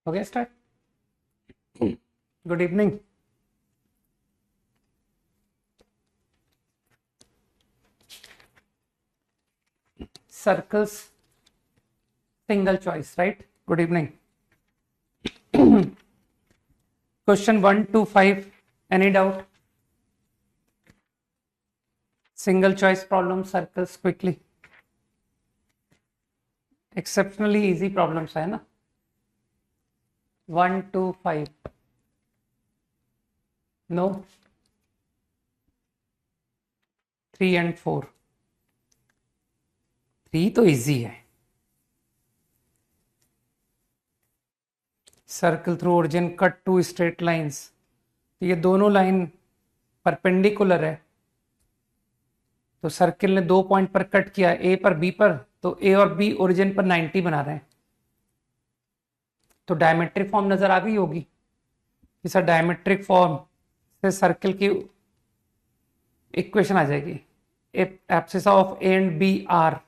हो गया start. Good evening. Circles single choice, right? Good evening. Question 1 to 5, any doubt? Single choice problem circles quickly, exceptionally easy problems है ना। 1 to 5, no? 3 and 4, 3 तो easy है। Circle through origin cut two straight lines, ये दोनों line perpendicular है, तो circle ने 2 point पर कट किया, ए पर बी पर, तो ए और बी ओरिजिन पर 90 बना रहे हैं। तो डायमेट्रिक फॉर्म नजर आ गई होगी कि सर डायमेट्रिक फॉर्म से सर्किल की इक्वेशन आ जाएगी, abscissa of A and B are,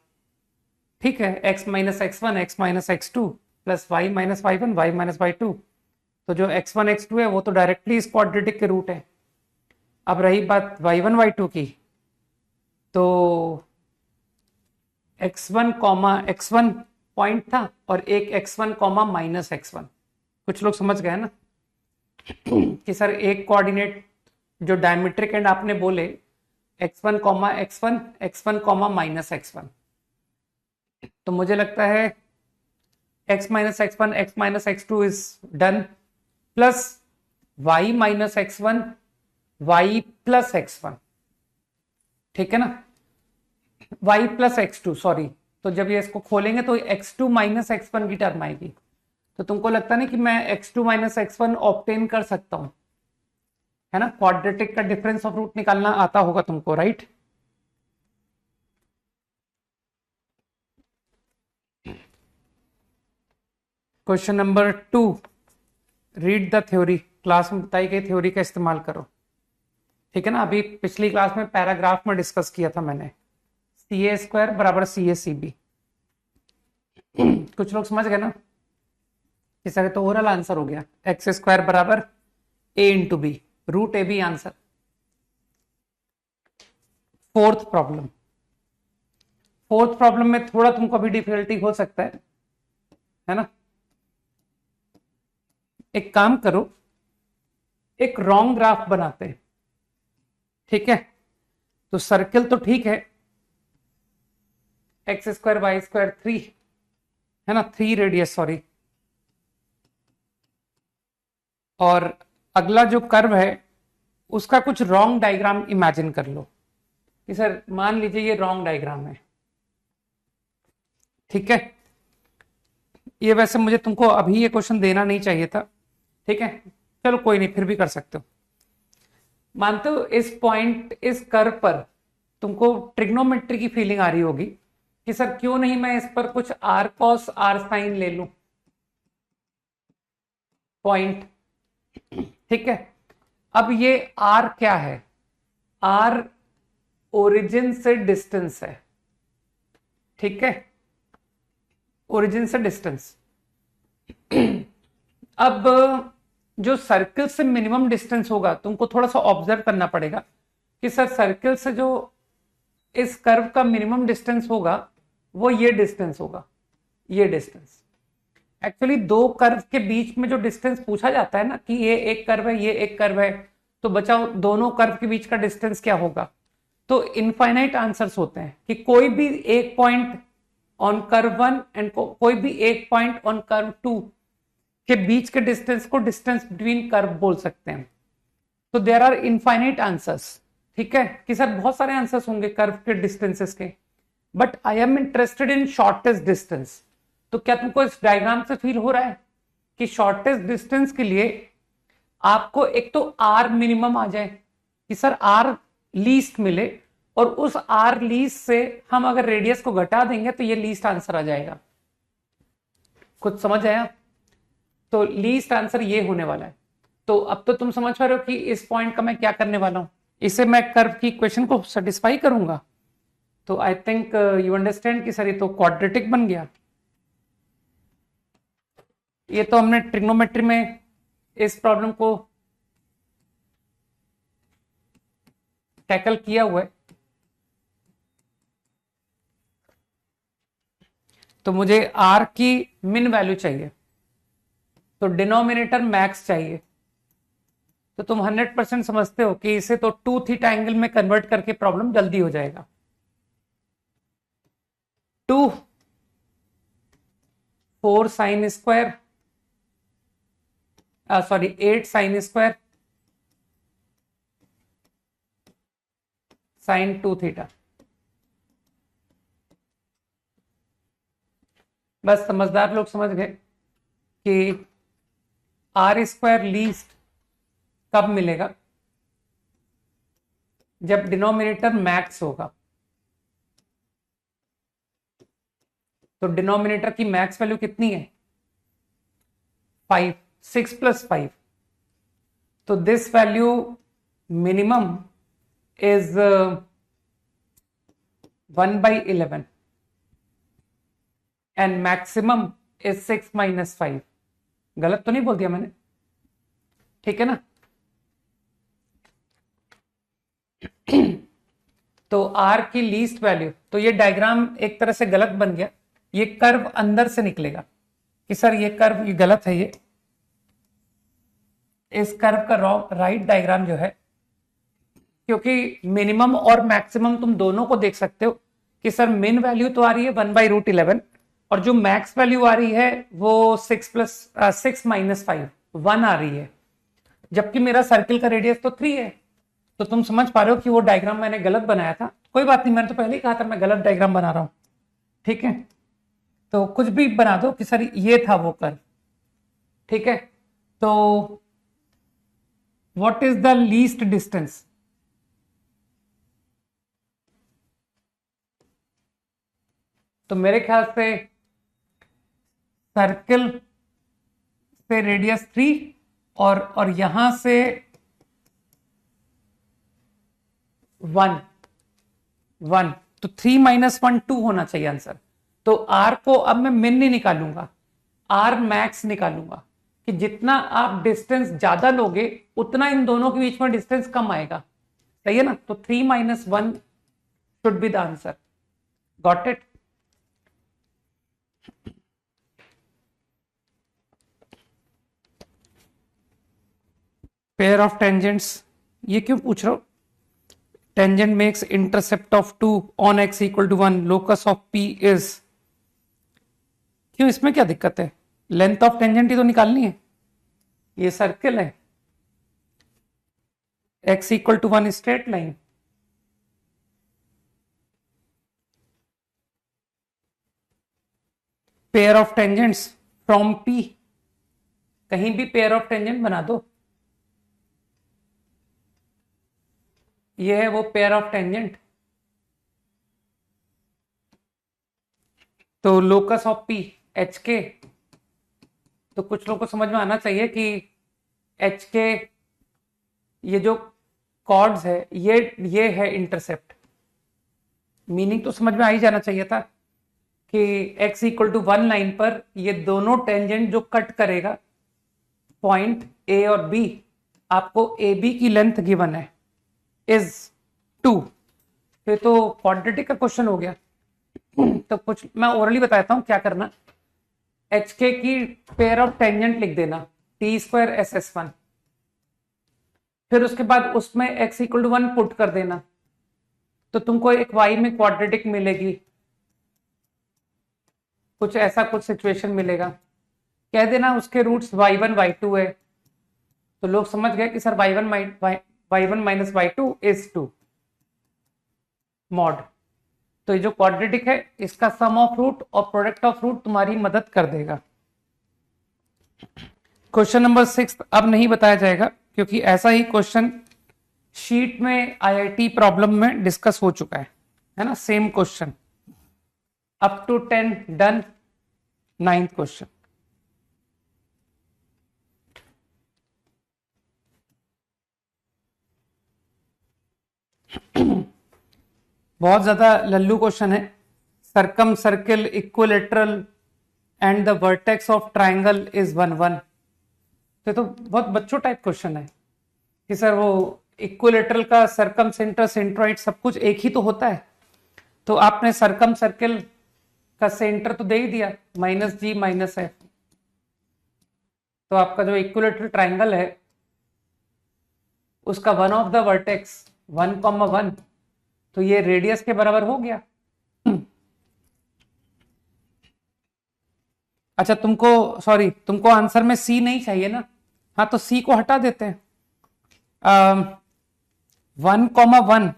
ठीक है, x minus x1 x minus x2 plus y minus y1 y minus y2। तो जो x1 x2 है वो तो डायरेक्टली इस क्वाड्रेटिक के रूट है। अब रही बात y1 y2 की, तो x1 x1 पॉइंट था और एक x1 माइनस x1। कुछ लोग समझ गए ना कि सर एक कोऑर्डिनेट जो डायमेट्रिक एंड आपने बोले x1 x1 x1 minus x1, तो मुझे लगता है x minus x1 x minus x2 is done, plus y minus x1 y plus x1, ठीक है ना, y प्लस x2, सॉरी। तो जब ये इसको खोलेंगे तो x2 माइनस x1 की टर्म आएगी। तो तुमको लगता नहीं कि मैं x2 माइनस x1 ऑब्टेन कर सकता हूं, है ना? क्वाड्रेटिक का डिफरेंस ऑफ रूट निकालना आता होगा तुमको, right? Question number 2, read the theory. Class में बताई गई थ्योरी का इस्तेमाल करो, ठीक है ना। अभी पिछली क्लास में पैराग्राफ में डिस्कस किया था मैंने, सी ए स्क्वायर बराबर सी ए सी बी। कुछ लोग समझ गए ना? इस तरह तो ओवरऑल आंसर हो गया, एक्स स्क्वायर बराबर A into B, root A B answer. Fourth problem में थोड़ा तुमको अभी डिफिकल्टी हो सकता है ना। एक काम करो, एक रॉन्ग ग्राफ बनाते हैं, ठीक है। तो सर्किल तो ठीक है, एक्स स्क्वायर वाई स्क्वायर 3 है ना, 3 रेडियस, सॉरी। और अगला जो कर्व है उसका कुछ रॉन्ग डायग्राम इमेजिन कर लो कि सर मान लीजिए ये रॉन्ग डायग्राम है, ठीक है। ये वैसे मुझे तुमको अभी ये क्वेश्चन देना नहीं चाहिए था, ठीक है, चलो कोई नहीं, फिर भी कर सकते हो। मानते हो इस पॉइंट, इस कर्व पर तुमको ट्रिग्नोमेट्री की फीलिंग आ रही होगी कि सर क्यों नहीं मैं इस पर कुछ आर कॉस आर साइन ले लूं, पॉइंट, ठीक है। अब ये आर क्या है? आर ओरिजिन से डिस्टेंस है, ठीक है, ओरिजिन से डिस्टेंस। अब जो सर्किल से मिनिमम डिस्टेंस होगा तुमको थोड़ा सा ऑब्जर्व करना पड़ेगा कि सर सर्किल से जो इस कर्व का मिनिमम डिस्टेंस होगा वो ये डिस्टेंस होगा, ये डिस्टेंस। एक्चुअली दो कर्व के बीच में जो डिस्टेंस पूछा जाता है ना कि ये एक कर्व है ये एक कर्व है, तो बचाओ दोनों कर्व के बीच का डिस्टेंस क्या होगा? तो इनफाइनाइट आंसर्स होते हैं कि कोई भी एक पॉइंट ऑन कर्व 1 एंड कोई भी एक पॉइंट ऑन कर्व 2 के बीच के डिस्टेंस को डिस्टेंस बिटवीन कर्व बोल सकते हैं। तो देयर आर इनफाइनाइट आंसर्स, ठीक है, कि सर बहुत सारे आंसर्स होंगे कर्व के डिस्टेंसेस के, but I am interested in shortest distance. तो क्या तुमको इस डायग्राम से फील हो रहा है कि शॉर्टेस्ट डिस्टेंस के लिए आपको एक तो आर मिनिमम आ जाए कि सर आर लीस्ट मिले, और उस आर लीस्ट से हम अगर रेडियस को घटा देंगे तो ये लीस्ट आंसर आ जाएगा। कुछ समझ आया? तो लीस्ट आंसर ये होने वाला है। तो अब तो तुम समझ पा रहे हो कि इस पॉइंट का मैं क्या करने वाला हूं, इसे मैं कर्व की इक्वेशन को सेटिस्फाई करूंगा। तो आई थिंक यू अंडरस्टैंड कि सर ये तो क्वाड्रेटिक बन गया। ये तो हमने ट्रिग्नोमेट्री में इस प्रॉब्लम को टैकल किया हुआ है। तो मुझे आर की मिन वैल्यू चाहिए, तो डिनोमिनेटर मैक्स चाहिए। तो तुम 100% समझते हो कि इसे तो 2 थीटा एंगल में कन्वर्ट करके प्रॉब्लम जल्दी हो जाएगा। 2 4 sine square, sorry 8 sine square sine 2 theta. बस समझदार लोग समझ गए कि आर स्क्वायर लीस्ट कब मिलेगा, जब डिनोमिनेटर मैक्स होगा। तो डिनोमिनेटर की मैक्स वैल्यू कितनी है? 5, 6 + 5। तो this value minimum is 1/11 and maximum is 6 - 5। गलत तो नहीं बोल दिया मैंने? ठीक है ना? तो आर की लीस्ट वैल्यू, तो ये डायग्राम एक तरह से गलत बन गया। ये कर्व अंदर से निकलेगा कि सर ये कर्व ये गलत है। ये इस कर्व का राइट डायग्राम जो है, क्योंकि मिनिमम और मैक्सिमम तुम दोनों को देख सकते हो कि सर मिन वैल्यू तो आ रही है 1/√11 और जो मैक्स वैल्यू आ रही है वो 6 - 5 1 आ रही है, जबकि मेरा सर्किल का रेडियस तो 3 है। तो तुम समझ पा रहे हो कि वो डायग्राम मैंने गलत बनाया था। कोई बात नहीं, मैंने तो पहले ही कहा था मैं गलत डायग्राम बना रहा हूं। ठीक है, तो कुछ भी बना दो कि सर ये था वो कर्व। ठीक है, तो what is the least distance? तो मेरे ख्याल से सर्किल से रेडियस 3 और यहां से 1 तो 3 - 1 2 होना चाहिए आंसर। तो आर को अब मैं मिन नहीं निकालूंगा, आर मैक्स निकालूंगा कि जितना आप डिस्टेंस ज्यादा लोगे उतना इन दोनों के बीच में डिस्टेंस कम आएगा। सही है ना? तो 3 - 1 should be the answer. Got it? Pair of tangents, ये क्यों पूछ रहा हूं? Tangent makes intercept of 2 on x = 1, locus of p is. क्यों, इसमें क्या दिक्कत है? लेंथ ऑफ टेंजेंट ही तो निकालनी है। ये सर्किल है, x = 1 straight line. Pair of tangents from p, कहीं भी पेयर ऑफ टेंजेंट बना दो। ये है वो पेयर ऑफ टेंजेंट। तो लोकस ऑफ p एच के, तो कुछ लोगों को समझ में आना चाहिए कि एच के ये जो कॉर्ड्स है ये है इंटरसेप्ट। मीनिंग तो समझ में आ ही जाना चाहिए था कि x = 1 लाइन पर ये दोनों टेंजेंट जो कट करेगा पॉइंट a और b, आपको AB की लेंथ गिवन है इज 2। फिर तो क्वाड्रेटिक का क्वेश्चन हो गया। तो कुछ मैं ओरली बताता हूं क्या करना। एच के की पेयर ऑफ टेंजेंट लिख देना T² SS1, फिर उसके बाद उसमें x = 1 पुट कर देना, तो तुमको एक y में क्वाड्रेटिक मिलेगी। कुछ ऐसा कुछ सिचुएशन मिलेगा, कह देना उसके रूट्स y1 y2 है, तो लोग समझ गए कि sir y1 - y2 is 2 mod. तो ये जो क्वाड्रेटिक है इसका सम ऑफ रूट और प्रोडक्ट ऑफ रूट तुम्हारी मदद कर देगा। क्वेश्चन नंबर 6 अब नहीं बताया जाएगा क्योंकि ऐसा ही क्वेश्चन शीट में आईआईटी प्रॉब्लम में डिस्कस हो चुका है ना? Same question up to 10 done. 9th question, बहुत ज्यादा लल्लू क्वेश्चन है। Circumcircle equilateral and the vertex of triangle is 1 1। तो बहुत बच्चों टाइप क्वेश्चन है कि सर वो इक्विलेटरल का सरकम सेंटर सेंट्रोइड सब कुछ एक ही तो होता है, तो आपने सरकम सर्किल का सेंटर तो दे ही दिया -G -F। तो आपका जो इक्विलेटरल ट्राइंगल है उसका वन ऑफ द वर्टेक्स 1,1, तो ये रेडियस के बराबर हो गया। अच्छा तुमको आंसर में सी नहीं चाहिए ना, हाँ तो सी को हटा देते हैं। 1,1,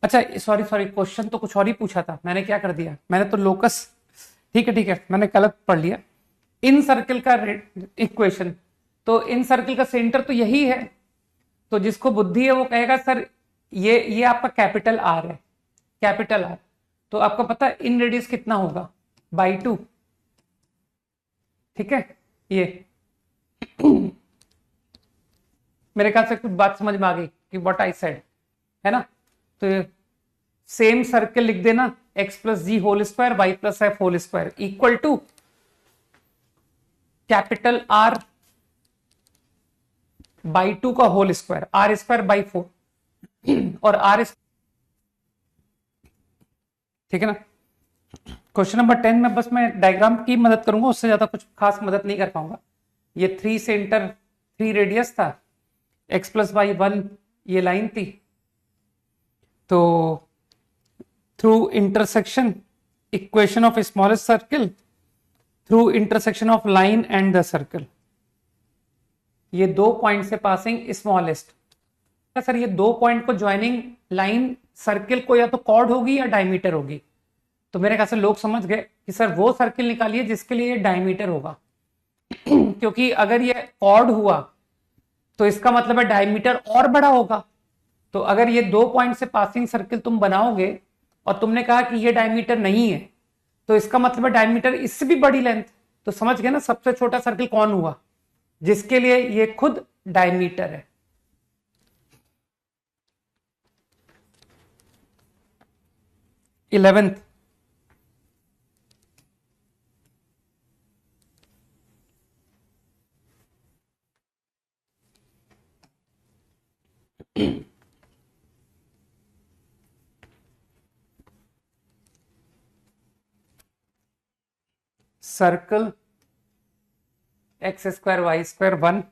अच्छा सॉरी क्वेश्चन तो कुछ और ही पूछा था, मैंने क्या कर दिया, मैंने तो लोकस, ठीक है मैंने गलत पढ़ लिया। इन सर्किल का इक्वेशन, तो इन सर्किल का सेंटर तो यही है, तो जिसको बुद्धि है वो कहेगा सर ये आपका कैपिटल आर है, कैपिटल आर, तो आपको पता है इन रेडियस कितना होगा, /2, ठीक है। ये मेरे ख्याल से कुछ बात समझ में आ गई कि व्हाट आई सेड, है ना। तो सेम सर्किल लिख देना, x + g whole square y + f whole square equal to capital R /2 का होल स्क्वायर, R²/4 और R, ठीक है ना। क्वेश्चन नंबर 10 में बस मैं डायग्राम की मदद करूंगा, उससे ज्यादा कुछ खास मदद नहीं कर पाऊंगा। ये 3 सेंटर 3 रेडियस था, x + y 1 ये लाइन थी, तो through intersection equation of smallest circle through intersection of line and the circle, ये 2 पॉइंट से पासिंग स्मॉलेस्ट, सर ये 2 पॉइंट को ज्वाइनिंग लाइन सर्किल को या तो कॉर्ड होगी या डायमीटर होगी, तो मेरे ख्याल से लोग समझ गए कि सर वो सर्किल निकालिए जिसके लिए ये डायमीटर होगा क्योंकि अगर ये कॉर्ड हुआ तो इसका मतलब है डायमीटर और बड़ा होगा, तो अगर ये 2 पॉइंट से पासिंग सर्किल तुम बनाओगे और तुमने कहा कि ये डायमीटर नहीं है, तो इसका मतलब है डायमीटर इससे भी बड़ी लेंथ, तो समझ गए ना सबसे छोटा सर्किल कौन हुआ, जिसके लिए ये खुद डायमीटर है। Eleventh, circle x² y² 1,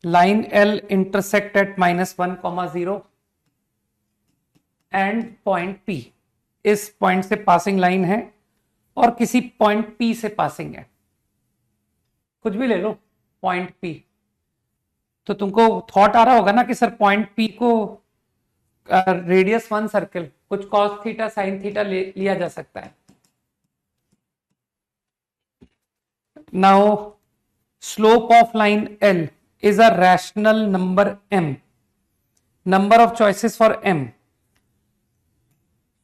line L intersect at -1, 0 and point P, इस पॉइंट से पासिंग लाइन है और किसी पॉइंट P से पासिंग है, कुछ भी ले लो पॉइंट P, तो तुमको थॉट आ रहा होगा ना कि सर पॉइंट P को रेडियस 1 सर्कल कुछ cos थीटा sin थीटा लिया जा सकता है। Now slope of line L is a rational number m, number of choices for m,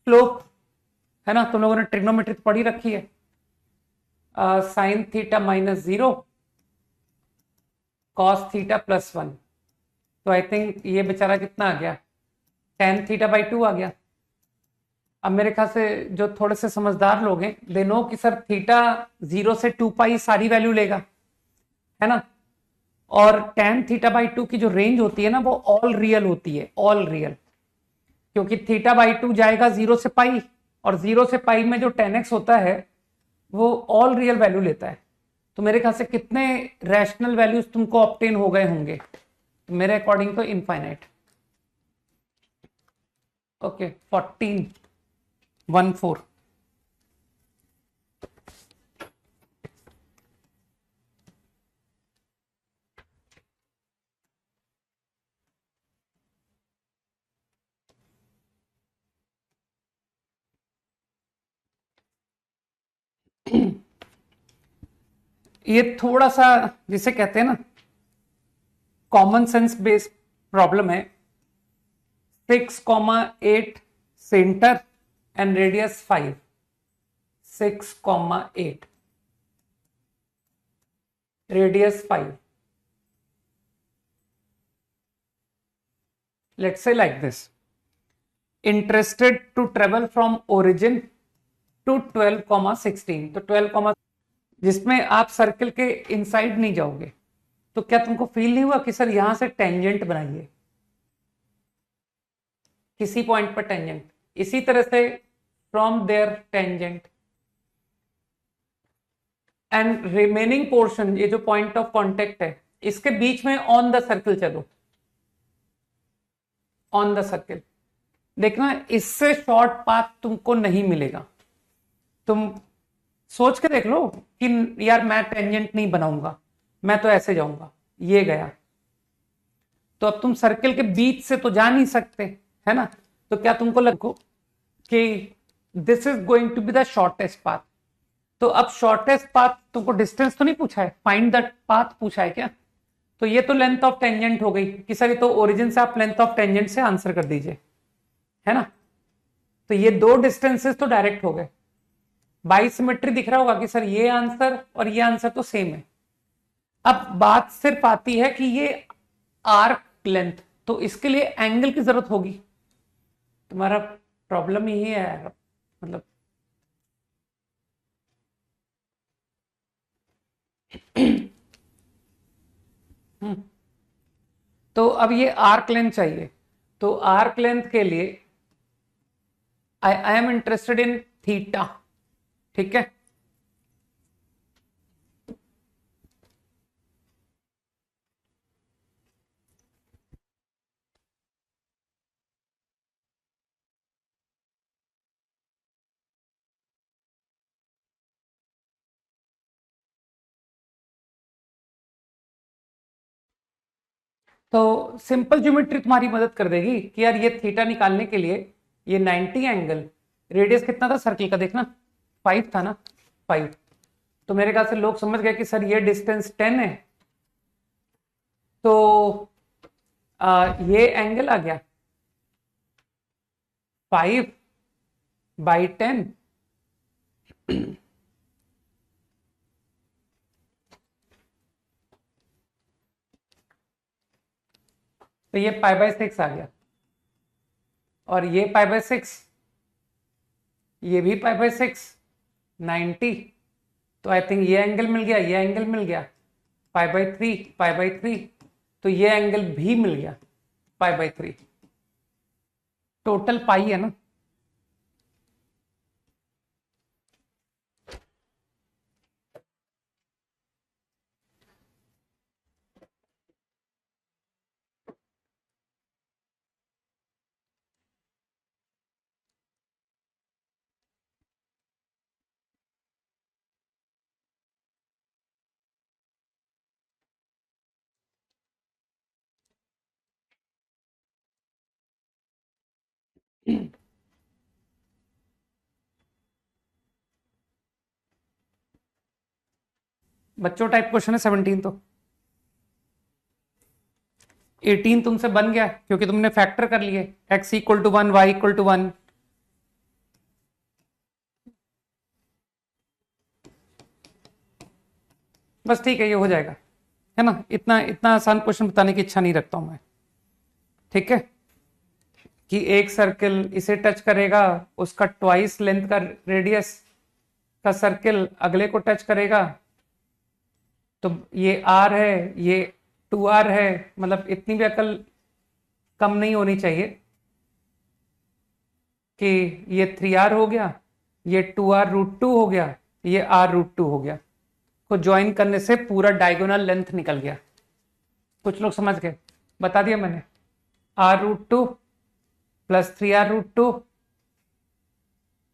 slope है ना, तुम लोगों ने ट्रिग्नोमेट्री पढ़ी रखी है, sin थीटा -0 cos थीटा +1, तो आई थिंक ये बेचारा कितना आ गया, tan θ/2 आ गया। अब मेरे ख्याल से जो थोड़े से समझदार लोग हैं दे नो कि सर थीटा 0 से 2π सारी वैल्यू लेगा, है ना, और tan θ/2 की जो रेंज होती है ना वो ऑल रियल होती है, ऑल रियल, क्योंकि θ/2 जाएगा 0 से π और 0 से π में जो tan x होता है वो ऑल रियल वैल्यू लेता है, तो मेरे ख्याल से कितने रैशनल वैल्यूज तुमको ऑब्टेन हो गए होंगे, मेरे अकॉर्डिंग तो इनफाइनाइट। ओके 14 ये थोड़ा सा जिसे कहते हैं ना कॉमन सेंस बेस्ड प्रॉब्लम है। 6,8 centre and radius 5, 6,8 radius 5, let's say like this, interested to travel from origin to 12,16। तो 12, जिसमें आप सर्किल के इनसाइड नहीं जाओगे। तो क्या तुमको फील नहीं हुआ कि सर यहां से टेंजेंट बनाइए, किसी पॉइंट पर टेंजेंट, इसी तरह से from there tangent and remaining portion, ये जो पॉइंट ऑफ कांटेक्ट है इसके बीच में ऑन द सर्किल चलो, ऑन द सर्किल। देखना इससे शॉर्ट पाथ तुमको नहीं मिलेगा। तुम सोच के देख लो कि यार मैं टेंजेंट नहीं बनाऊंगा, मैं तो ऐसे जाऊंगा, ये गया। तो अब तुम सर्किल के बीच से तो जा नहीं सकते, है ना। तो क्या तुमको लगो कि this is going to be the shortest path. तो अब शॉर्टेस्ट पाथ तुमको डिस्टेंस तो नहीं पूछा है, फाइंड दैट पाथ पूछा है क्या। तो ये तो लेंथ ऑफ टेंजेंट हो गई कि सर ये तो ओरिजिन से आप लेंथ ऑफ टेंजेंट से आंसर कर दीजिए, है ना। तो ये दो डिस्टेंसेस तो डायरेक्ट हो गए। बाई सिमेट्री दिख रहा होगा कि सर ये आंसर और ये आंसर तो सेम है। अब बात सिर्फ आती है कि ये आर्क लेंथ, तो इसके लिए एंगल की जरूरत होगी। तुम्हारा प्रॉब्लम यही है मतलब तो अब ये आर्क लेंथ चाहिए। तो आर्क लेंथ के लिए I am interested in theta, ठीक है। तो सिंपल ज्योमेट्री तुम्हारी मदद कर देगी कि यार ये थीटा निकालने के लिए ये 90 एंगल, रेडियस कितना था सर्किल का देखना, 5 था ना, 5। तो मेरे ख्याल से लोग समझ गए कि सर ये डिस्टेंस 10 है। तो ये एंगल आ गया 5/10। तो ये π/6 आ गया, और ये π/6, ये भी π/6, 90। तो आई थिंक ये एंगल मिल गया, ये एंगल मिल गया, π/3 π/3। तो ये एंगल भी मिल गया π/3। टोटल पाई है ना। बच्चों टाइप क्वेश्चन है 17। तो 18 तुमसे बन गया क्योंकि तुमने फैक्टर कर लिए, x=1 y=1। बस ठीक है, ये हो जाएगा, है ना। इतना इतना आसान क्वेश्चन बताने की इच्छा नहीं रखता हूं मैं, ठीक है। कि एक सर्किल इसे टच करेगा, उसका ट्वाइस लेंथ का रेडियस का सर्किल अगले को टच करेगा, तो ये आर है, ये 2r है। मतलब इतनी भी अकल कम नहीं होनी चाहिए कि ये 3r हो गया, ये 2r√2 हो गया, ये r√2 हो गया। को ज्वाइन करने से पूरा डायगोनल लेंथ निकल गया। कुछ लोग समझ गए, बता दिया मैंने। r√2 प्लस 3r√2,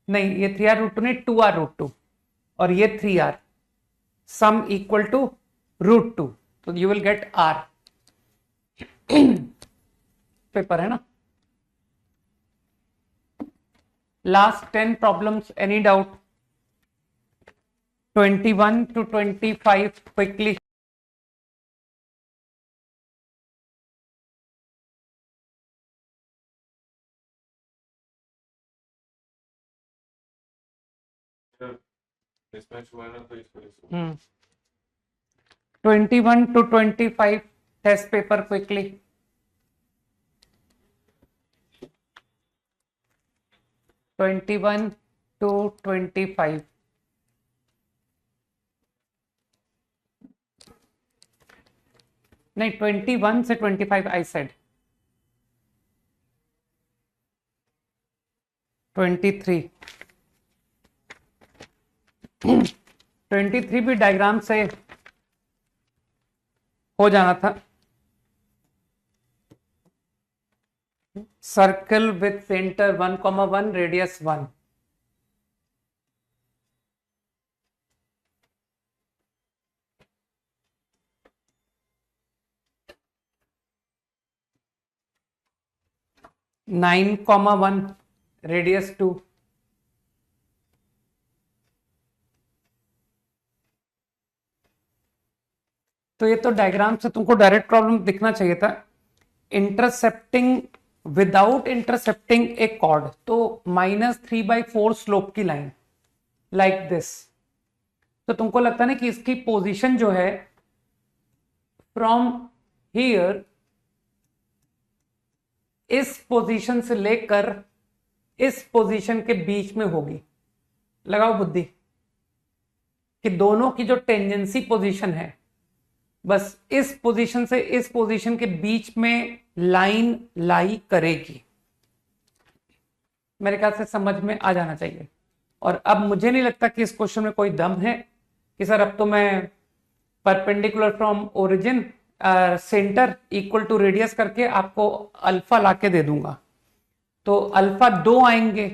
नहीं ये 3r√2 नहीं, 2r√2, और ये 3r, सम इक्वल टू √2। तो you will get r। Paper है ना। Last 10 problems, any doubt? 21 to 25 quickly. mismatch हुआ ना तो इस वजह से 21 to 25 test paper quickly. 21 to 25, नहीं 21 से 25 आई सेड 23, 23 भी डायग्राम से हो जाना था। Circle with centre 1,1 radius 1, nine comma 1 radius 2, तो ये तो डायग्राम से तुमको डायरेक्ट प्रॉब्लम दिखना चाहिए था। इंटरसेप्टिंग विदाउट इंटरसेप्टिंग ए कॉर्ड, तो -3/4 स्लोप की लाइन लाइक दिस, तो तुमको लगता है ना कि इसकी पोजीशन जो है फ्रॉम हियर, इस पोजीशन से लेकर इस पोजीशन के बीच में होगी। लगाओ बुद्धि कि दोनों की जो टेंजेंसी पोजीशन है, बस इस पोजीशन से इस पोजीशन के बीच में लाइन लाई करेगी। मेरे ख्याल से समझ में आ जाना चाहिए। और अब मुझे नहीं लगता कि इस क्वेश्चन में कोई दम है कि सर अब तो मैं perpendicular from origin centre equal to radius करके आपको अल्फा लाके दे दूंगा। तो अल्फा 2 आएंगे,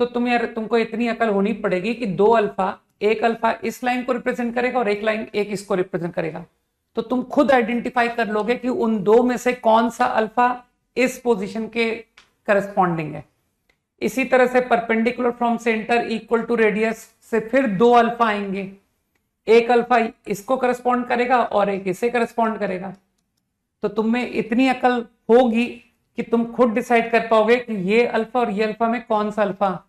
तो तुमको इतनी अकल होनी पड़ेगी कि एक अल्फा इस लाइन को रिप्रेजेंट करेगा और एक इसको रिप्रेजेंट करेगा। तो तुम खुद आइडेंटिफाई कर लोगे कि उन दो में से कौन सा अल्फा इस पोजीशन के करस्पॉन्डिंग है। इसी तरह से perpendicular from centre equal to radius से फिर 2 अल्फा आएंगे, एक अल्फा इसको करस्पॉन्ड करेगा और एक इसे करस्पॉन्ड करेगा। तो तुम में इतनी अकल होगी कि तुम खुद डिसाइड कर पाओगे कि ये अल्फा और ये अल्फा में कौन सा अल्फा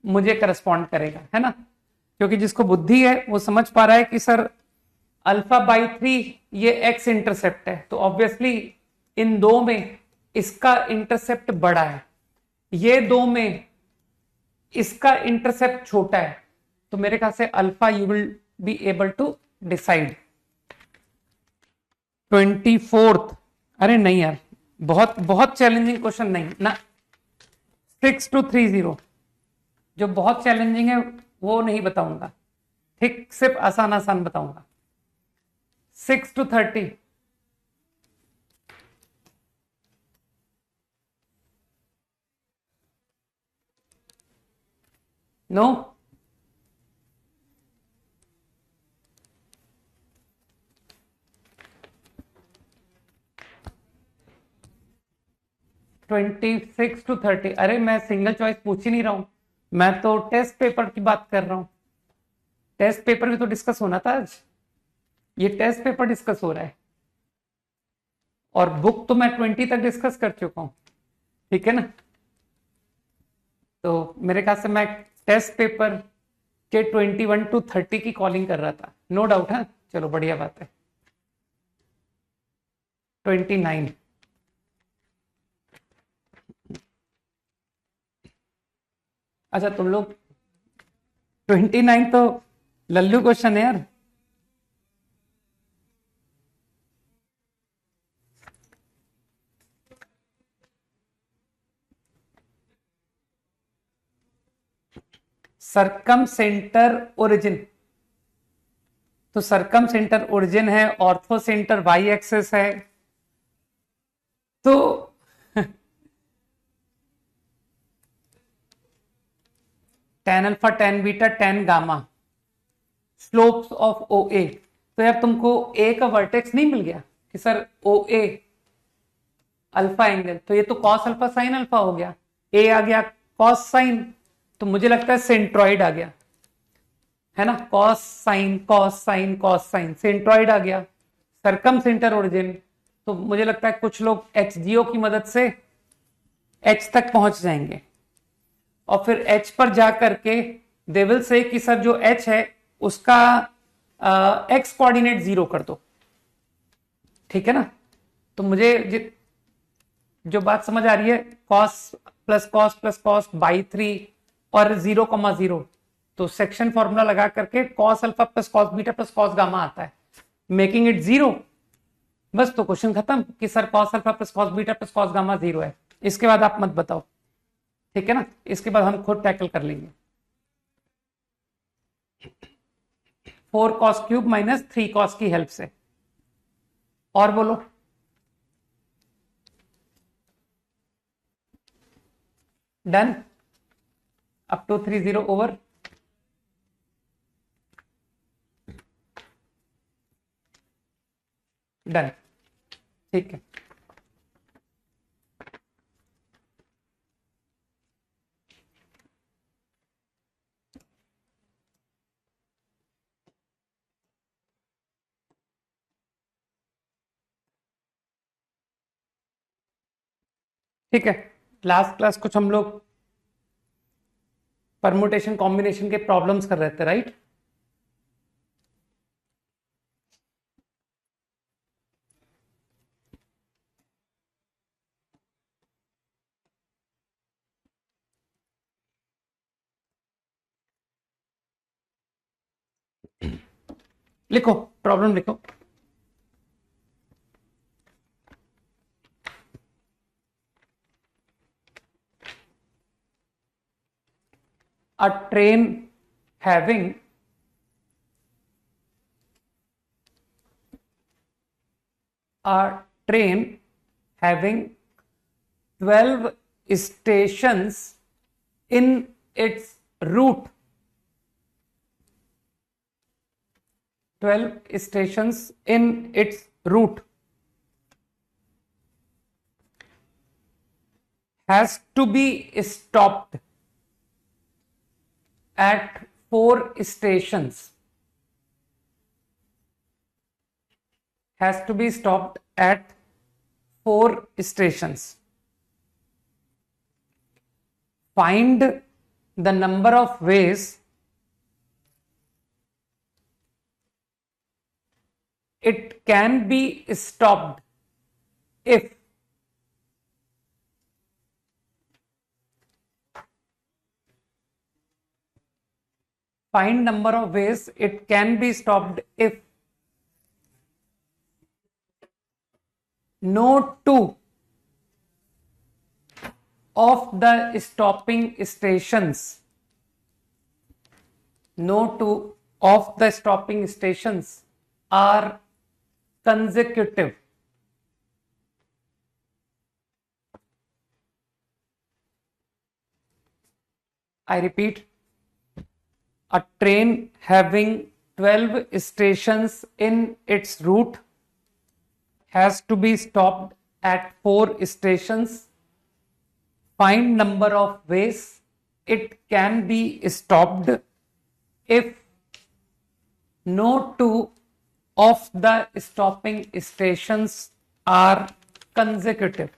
मुझे करस्पॉन्ड करेगा, है ना। क्योंकि जिसको बुद्धि है वो समझ पा रहा है कि सर α/3 ये x इंटरसेप्ट है, तो ऑब्वियसली इन दो में इसका इंटरसेप्ट बड़ा है, ये दो में इसका इंटरसेप्ट छोटा है। तो मेरे ख्याल से alpha you will be able to decide. 24th, अरे नहीं यार, बहुत बहुत चैलेंजिंग क्वेश्चन नहीं ना। 6 to 30 जो बहुत चैलेंजिंग है वो नहीं बताऊंगा, ठीक, सिर्फ आसान आसान बताऊंगा। 6 to 30, नो, ट्वेंटी 6 to 30, अरे मैं सिंगल चॉइस पूछ ही नहीं रहा हूं, मैं तो टेस्ट पेपर की बात कर रहा हूं। टेस्ट पेपर भी तो डिस्कस होना था आज, ये टेस्ट पेपर डिस्कस हो रहा है और बुक तो मैं 20 तक डिस्कस कर चुका हूं, ठीक है ना। तो मेरे ख्याल से मैं टेस्ट पेपर के 21 to 30 की कॉलिंग कर रहा था, नो डाउट है। चलो बढ़िया बात है। 29, अच्छा तुम लोग 29 तो लल्लू क्वेश्चन है यार। सरकम सेंटर ओरिजिन, तो सरकम सेंटर ओरिजिन है, ऑर्थो सेंटर वाई एक्सेस है, तो tan alpha tan beta tan gamma slopes of O A. तो यार तुमको ए का वर्टेक्स नहीं मिल गया कि सर ओ ए अल्फा एंगल, तो ये तो कॉस अल्फा साइन अल्फा हो गया, ए आ गया कॉस साइन, तो मुझे लगता है सेंट्रॉइड आ गया, है ना। Cos sine cos sine cos sine, centroid आ गया। सरकम सेंटर ओरिजिन, तो मुझे लगता है कुछ लोग HGO की मदद से H तक पहुंच जाएंगे और फिर H पर जाकर के दे विल से कि सर जो H है उसका X कोऑर्डिनेट 0 कर दो, ठीक है ना। तो मुझे जो बात समझ आ रही है, cos प्लस cos बाई 3 और 0,0, तो सेक्शन फॉर्मूला लगा करके cos alpha plus cos beta plus cos gamma आता है, मेकिंग इट 0। बस तो क्वेश्चन खत्म कि sir cos alpha plus cos beta plus cos gamma 0 है। इसके बाद आप मत बताओ, ठीक है ना, इसके बाद हम खुद टैकल कर लेंगे। 4 कॉस क्यूब माइनस 3 कॉस की हेल्प से। और बोलो, done, up to 30 over. Done, ठीक है। ठीक है, लास्ट क्लास कुछ हम लोग परमुटेशन कॉम्बिनेशन के प्रॉब्लम्स कर रहे थे, राइट? लिखो, प्रॉब्लम लिखो। A train having a train having 12 stations in its route, 12 stations in its route, has to be stopped at 4 stations, has to be stopped at 4 stations. Find the number of ways it can be stopped if find number of ways it can be stopped if no two of the stopping stations, no two of the stopping stations are consecutive. I repeat, a train having 12 stations in its route has to be stopped at 4 stations. Find number of ways it can be stopped if no two of the stopping stations are consecutive.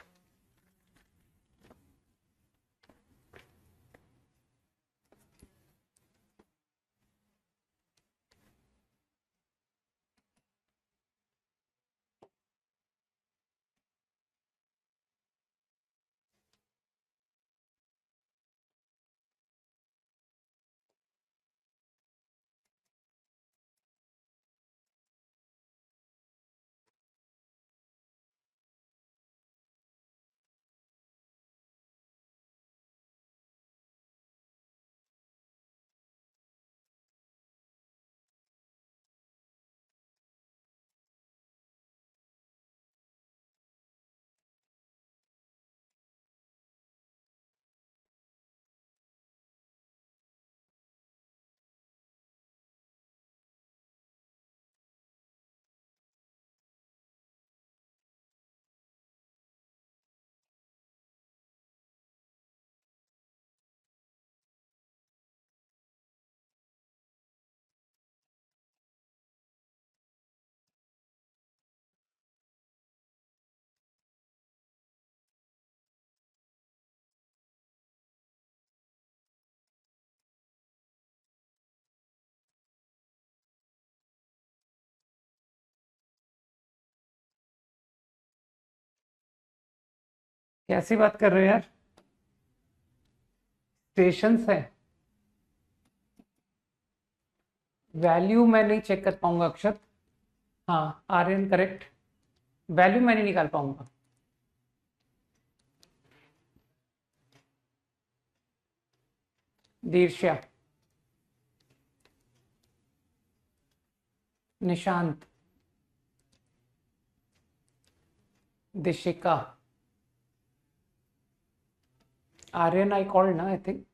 कैसी बात कर रहे हो यार, stations है। Value मैं नहीं check कर पाऊंगा अक्षत। हाँ, आर्यन करेक्ट। वैल्यू मैं नहीं निकाल पाऊंगा। दीर्ष्या, निशांत, दिशिका, आर्यन आई कॉल्ड ना I think,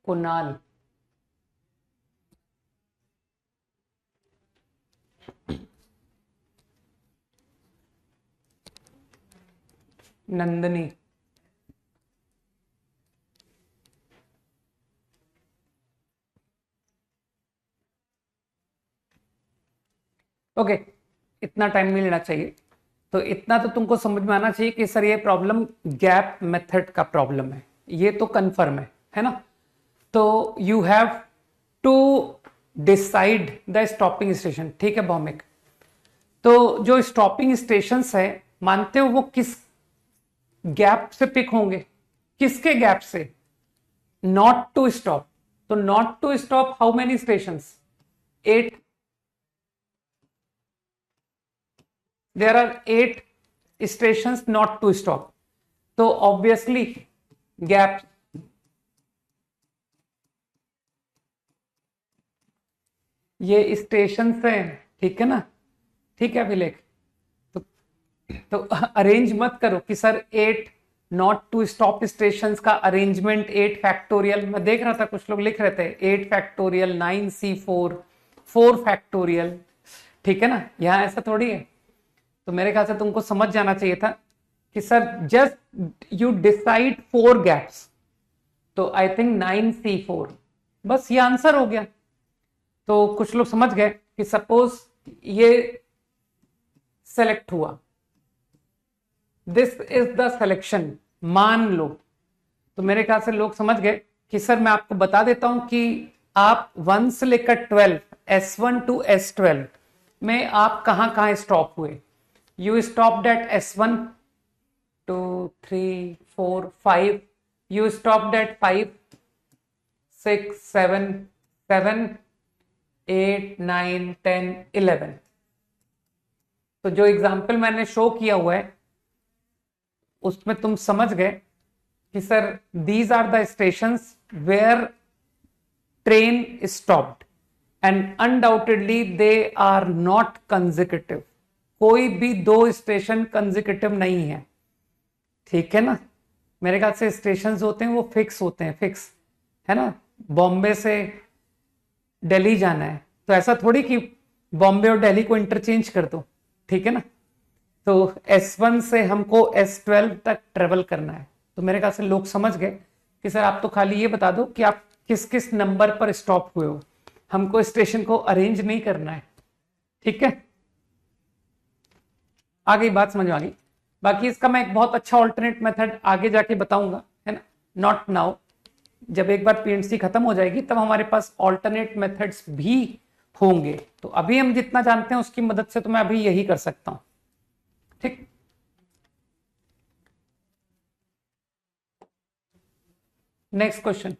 Kunal, Nandini, okay. इतना टाइम नहीं लेना चाहिए। तो इतना तो तुमको समझ में आना चाहिए कि सर ये प्रॉब्लम गैप मेथड का प्रॉब्लम है, ये तो कंफर्म है ना। तो you have to decide the stopping station, ठीक है भौमिक। तो जो स्टॉपिंग स्टेशंस है, मानते हो वो किस गैप से पिक होंगे? किसके गैप से? Not to stop. तो not to stop how many stations? 8। there are 8 stations not to stop, तो obviously gap ये स्टेशन है, ठीक है ना। ठीक है अभिलेख। तो अरेंज मत करो कि sir 8 not to stop station का अरेंजमेंट 8 फैक्टोरियल, मैं देख रहा था कुछ लोग लिख रहे थे 8 फैक्टोरियल 9C4 4 फैक्टोरियल, ठीक है ना। यहां ऐसा थोड़ी है। तो मेरे ख्याल से तुमको समझ जाना चाहिए था कि sir just you decide 4 gaps, तो आई थिंक 9C4, बस ये आंसर हो गया। तो कुछ लोग समझ गए कि सपोज ये सेलेक्ट हुआ, दिस इज द सिलेक्शन, मान लो। तो मेरे ख्याल से लोग समझ गए कि सर मैं आपको बता देता हूं कि आप 1 से लेकर 12 S1 टू S12 में आप कहां कहां स्टॉप हुए। You stopped at S1, 2, 3, 4, 5. You stopped at 5, 6, 7, 7, 8, 9, 10, 11. तो जो एग्जाम्पल मैंने शो किया हुआ है उसमें तुम समझ गए कि sir these are the stations where train stopped and undoubtedly they are not consecutive. कोई भी 2 स्टेशन कंसेक्यूटिव नहीं है, ठीक है ना। मेरे ख्याल से स्टेशन होते हैं वो फिक्स होते हैं, फिक्स है ना। बॉम्बे से दिल्ली जाना है तो ऐसा थोड़ी कि बॉम्बे और दिल्ली को इंटरचेंज कर दो, ठीक है ना। तो S1 से हमको S12 तक ट्रेवल करना है। तो मेरे ख्याल से लोग समझ गए कि सर आप तो खाली ये बता दो कि आप किस किस नंबर पर स्टॉप हुए हो, हमको स्टेशन को अरेंज नहीं करना है, ठीक है। आ गई बात, समझ आ गई। बाकी इसका मैं एक बहुत अच्छा ऑल्टरनेट मेथड आगे जाके बताऊंगा, है ना। नॉट नाउ, जब एक बार पीएनसी खत्म हो जाएगी तब हमारे पास ऑल्टरनेट मेथड्स भी होंगे। तो अभी हम जितना जानते हैं उसकी मदद से तो मैं अभी यही कर सकता हूं, ठीक। Next question.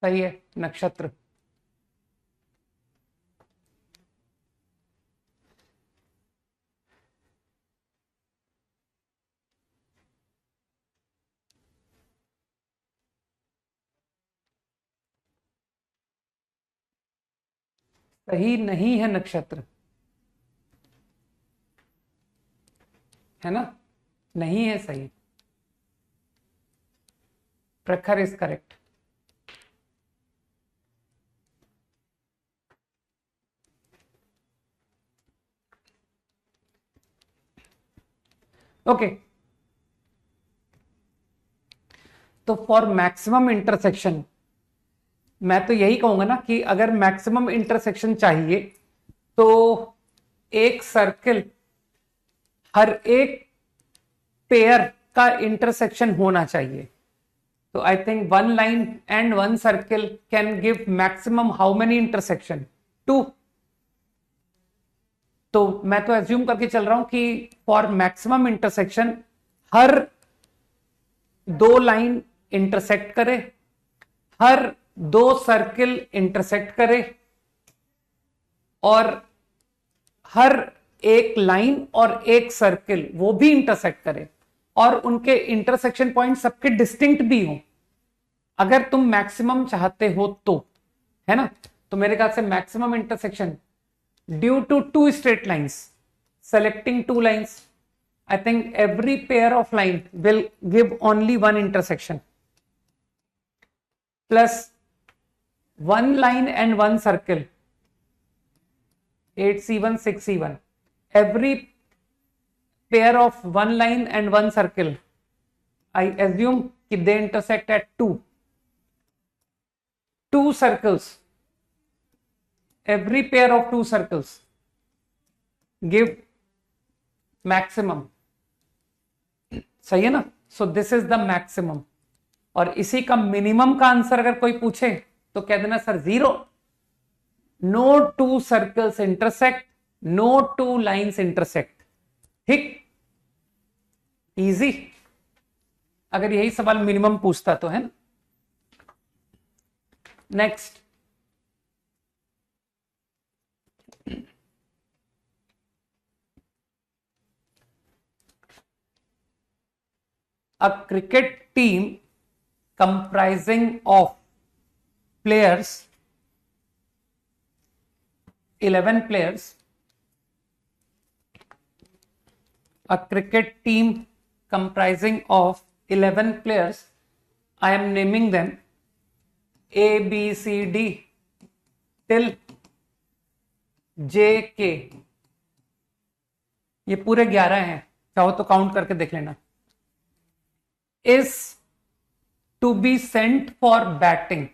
सही है, नक्षत्र। सही नहीं है नक्षत्र, है ना, नहीं है सही। प्रखर इज करेक्ट। ओके, तो फॉर मैक्सिमम इंटरसेक्शन मैं तो यही कहूंगा ना कि अगर मैक्सिमम इंटरसेक्शन चाहिए तो एक सर्किल हर एक पेयर का इंटरसेक्शन होना चाहिए। तो I think one line and one circle can give maximum how many intersection? 2। तो मैं तो एज्यूम करके चल रहा हूं कि for maximum intersection her 2 line intersect करे, हर 2 सर्किल इंटरसेक्ट करे, और हर एक लाइन और एक सर्किल वो भी इंटरसेक्ट करे, और उनके इंटरसेक्शन पॉइंट सबके डिस्टिंक्ट भी हो, अगर तुम मैक्सिमम चाहते हो तो, है ना? तो मेरे ख्याल से maximum intersection due to 2 straight lines, selecting 2 lines, I think every pair of line will give only one intersection, plus one line and one circle, 8C1 6C1. Every pair of one line and one circle, I assume that they intersect at 2 circles. Every pair of 2 circles give maximum. सही है ना? सो this is the maximum. और इसी का minimum का answer अगर कोई पूछे तो कह देना sir 0। No 2 circles intersect, no 2 lines intersect. ठीक, इजी। अगर यही सवाल मिनिमम पूछता तो, है ना? Next, a cricket team comprising of players, 11 players, a cricket team comprising of 11 players, I am naming them A, B, C, D till J, K। ये पूरे 11 हैं, चाहो तो काउंट करके देख लेना। is to be sent for batting,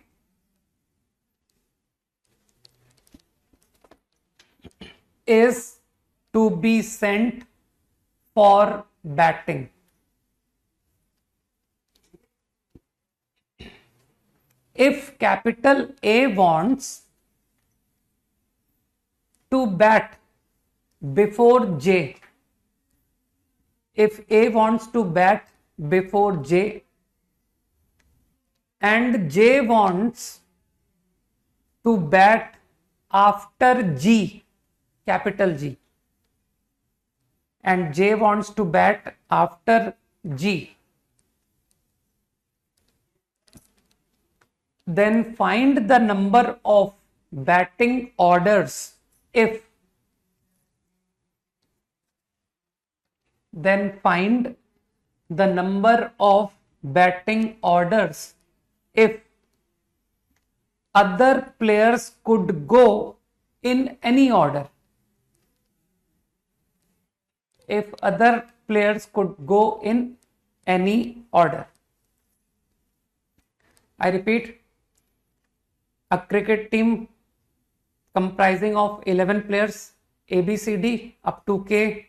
is to be sent for batting। If capital A wants to bat before J, if A wants to bat before J and J wants to bat after G, capital G, and J wants to bat after G, then find the number of batting orders if, then find the number of batting orders if other players could go in any order, if other players could go in any order। I repeat, a cricket team comprising of 11 players, A, B, C, D up to K,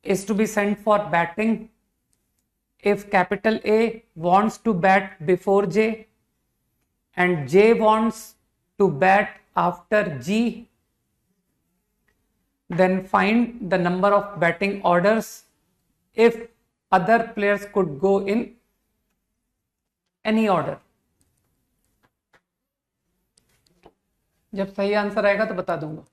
is to be sent for batting if capital A wants to bat before J and J wants to bat after G, then find the number of batting orders if other players could go in any order। जब सही answer आएगा तो बता दूंगा।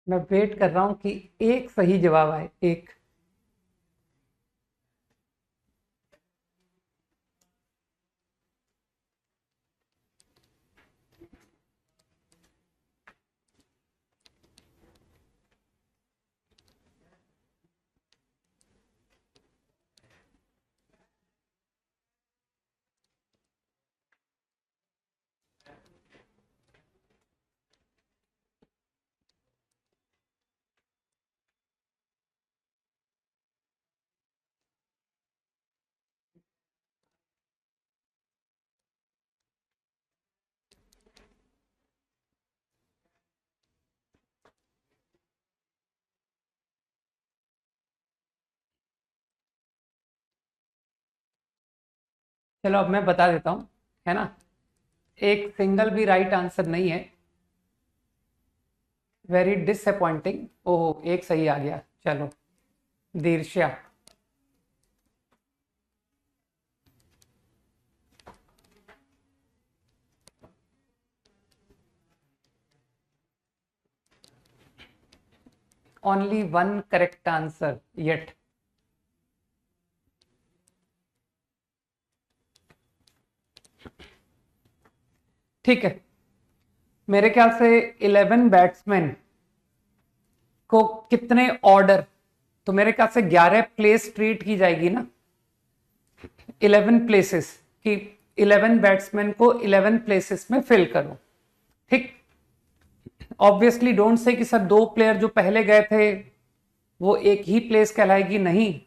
मैं wait कर रहा हूं कि एक सही जवाब आए, एक। चलो अब मैं बता देता हूं, है ना। एक सिंगल भी राइट आंसर नहीं है। Very disappointing. ओह, एक सही आ गया। चलो, दीर्ष्या। Only one correct answer yet. ठीक है, मेरे ख्याल से 11 बैट्समैन को कितने ऑर्डर, तो मेरे ख्याल से 11 प्लेस ट्रीट की जाएगी ना। 11 प्लेसेस की, 11 बैट्समैन को 11 प्लेसेस में फिल करो। ठीक। ऑब्वियसली डोंट से कि सर दो प्लेयर जो पहले गए थे वो एक ही प्लेस कहलाएगी, नहीं।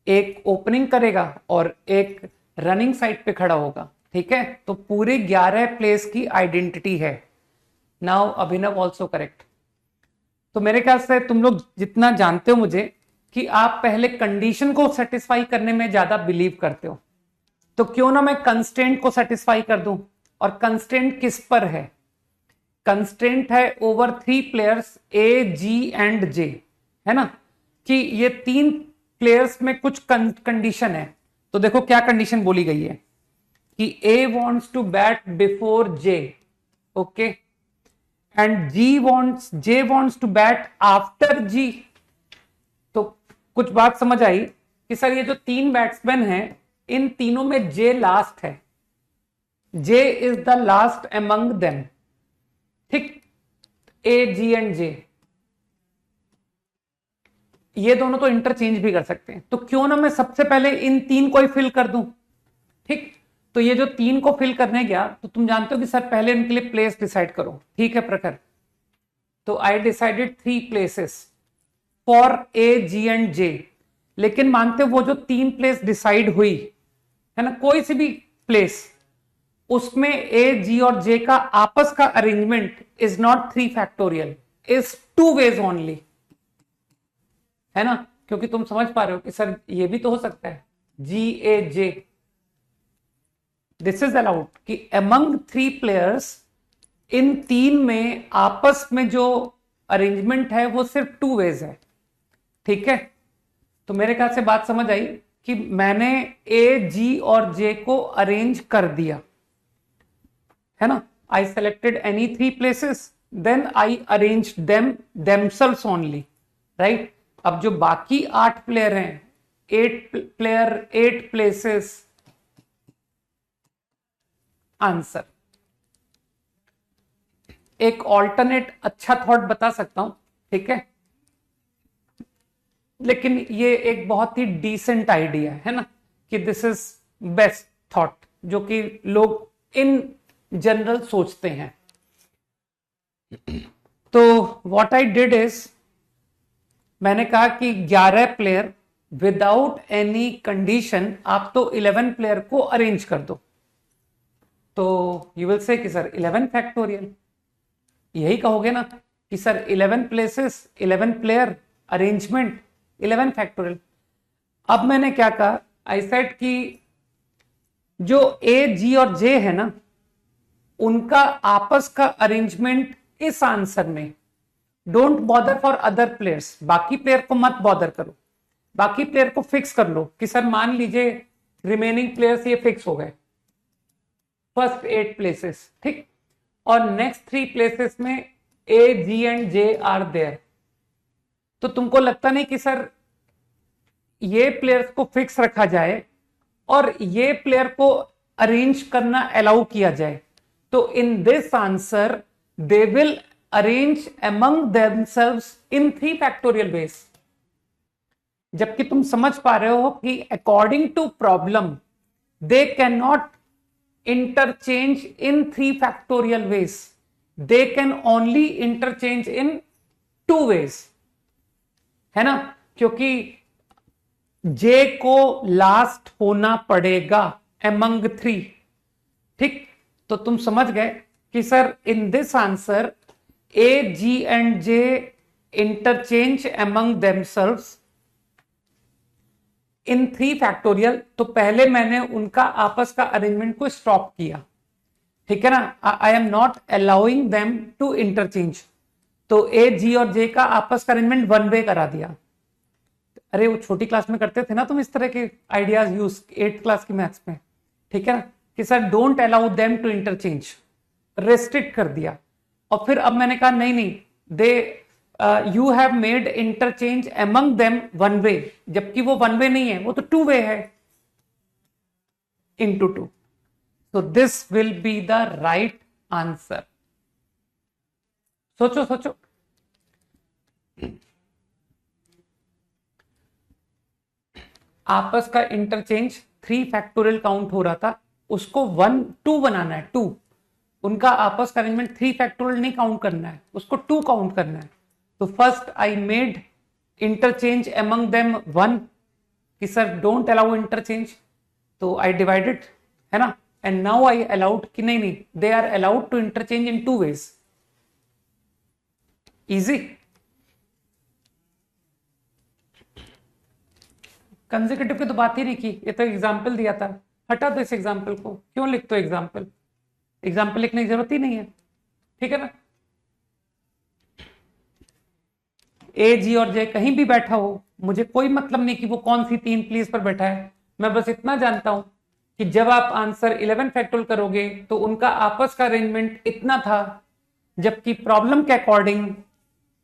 एक ओपनिंग करेगा और एक रनिंग साइड पे खड़ा होगा। ठीक है, तो पूरे 11 प्लेस की आइडेंटिटी है। नाउ अभिनव ऑल्सो करेक्ट। तो मेरे ख्याल से तुम लोग जितना जानते हो मुझे, कि आप पहले कंडीशन को सेटिस्फाई करने में ज्यादा बिलीव करते हो, तो क्यों ना मैं कंस्टेंट को सेटिस्फाई कर दूं। और कंस्टेंट किस पर है? कंस्टेंट है over 3 players A, G and J, है ना। कि ये 3 प्लेयर्स में कुछ कंडीशन है। तो देखो क्या कंडीशन बोली गई है कि A wants to bat before J, okay, and J wants to bat after G. तो कुछ बात समझ आई कि सर ये जो 3 बैट्समैन हैं, इन तीनों में जे लास्ट है। J is the last among them. ठीक। ए, जी एंड जे, ये दोनों तो इंटरचेंज भी कर सकते हैं, तो क्यों ना मैं सबसे पहले इन 3 को ही फिल कर दूं। ठीक। तो ये जो 3 को फिल करने गया, तो तुम जानते हो कि सर पहले इनके लिए प्लेस डिसाइड करो। ठीक है प्रखर। तो I decided 3 places for A, G and J. लेकिन मानते हो वो जो 3 प्लेस डिसाइड हुई, है ना, कोई सी भी प्लेस, उसमें ए, जी और जे का आपस का arrangement is not 3 factorial, is 2 ways only, है ना। क्योंकि तुम समझ पा रहे हो कि सर ये भी तो हो सकता है जी, ए, जे। दिस इज अलाउड कि अमंग 3 प्लेयर्स, इन 3 में आपस में जो अरेंजमेंट है वो सिर्फ 2 वेज है। ठीक है, तो मेरे ख्याल से बात समझ आई कि मैंने ए, जी और जे को अरेंज कर दिया, है ना। I selected any 3 places, then I arrange themselves only, right. अब जो बाकी 8 प्लेयर हैं, 8 प्लेयर 8 प्लेसेस, आंसर। एक ऑल्टरनेट अच्छा थॉट बता सकता हूं, ठीक है, लेकिन ये एक बहुत ही डिसेंट आइडिया है ना, कि दिस इज बेस्ट थॉट जो कि लोग इन जनरल सोचते हैं। तो व्हाट आई डिड इज, मैंने कहा कि 11 प्लेयर विदाउट एनी कंडीशन, आप तो 11 प्लेयर को अरेंज कर दो। तो यू विल से कि सर 11 फैक्टोरियल, यही कहोगे ना कि sir 11 places, 11 player, arrangement 11 factorial. अब मैंने क्या कहा, आई सेड कि जो ए, जी और जे है ना, उनका आपस का अरेंजमेंट इस आंसर में, don't bother for other players, बाकी प्लेयर को मत बॉदर करो। बाकी प्लेयर को फिक्स कर लो कि सर मान लीजिए रिमेनिंग प्लेयर्स ये फिक्स हो गए, फर्स्ट 8 प्लेसेस, ठीक। और नेक्स्ट 3 प्लेसेस में ए, G and J are there, तो तुमको लगता नहीं कि सर ये प्लेयर्स को फिक्स रखा जाए और ये प्लेयर को अरेंज करना अलाउ किया जाए, तो in this answer they will arrange among themselves in 3 factorial ways. जबकि तुम समझ पा रहे हो कि according to problem they can not interchange in 3 factorial ways, they can only interchange in 2 ways, है ना, क्योंकि जे को लास्ट होना पड़ेगा एमंग 3। ठीक, तो तुम समझ गए कि sir in this answer A G and J interchange among themselves in 3 factorial. तो पहले मैंने उनका आपस का अरेंजमेंट को स्टॉप किया, ठीक है ना, I am not allowing them to interchange. तो ए जी और जे का आपस का अरेंजमेंट 1 वे करा दिया। अरे वो छोटी क्लास में करते थे ना तुम इस तरह के आइडियाज यूज, 8th क्लास की मैथ्स में, ठीक है ना, कि sir don't allow them to interchange, restrict कर दिया। और फिर अब मैंने कहा नहीं नहीं, they you have made interchange among them 1 way, जबकि वो 1 वे नहीं है, वो तो 2 वे है, into 2। So this will be the right answer. सोचो सोचो, आपस का इंटरचेंज 3 फैक्टोरियल काउंट हो रहा था, उसको 1 2 बनाना है, 2। उनका आपस का अरेंजमेंट 3 फैक्टोरियल नहीं काउंट करना है, उसको 2 काउंट करना है। तो first I made interchange among them 1 कि सर डोंट अलाउ इंटरचेंज, तो आई डिवाइडेड, है ना, एंड नाउ आई अलाउड कि नहीं नहीं, they are allowed to interchange in 2 ways. Easy. Consecutive की तो बात ही नहीं की, ये तो एग्जाम्पल दिया था, हटा दो इस एग्जाम्पल को, क्यों लिखते हो एग्जाम्पल, एग्जाम्पल लिखने की जरूरत ही नहीं है, ठीक है ना। ए जी और जे कहीं भी बैठा हो, मुझे कोई मतलब नहीं कि वो कौन सी 3 प्लेस पर बैठा है, मैं बस इतना जानता हूं कि जब आप आंसर 11 फैक्टोरियल करोगे तो उनका आपस का अरेंजमेंट इतना था, जबकि प्रॉब्लम के अकॉर्डिंग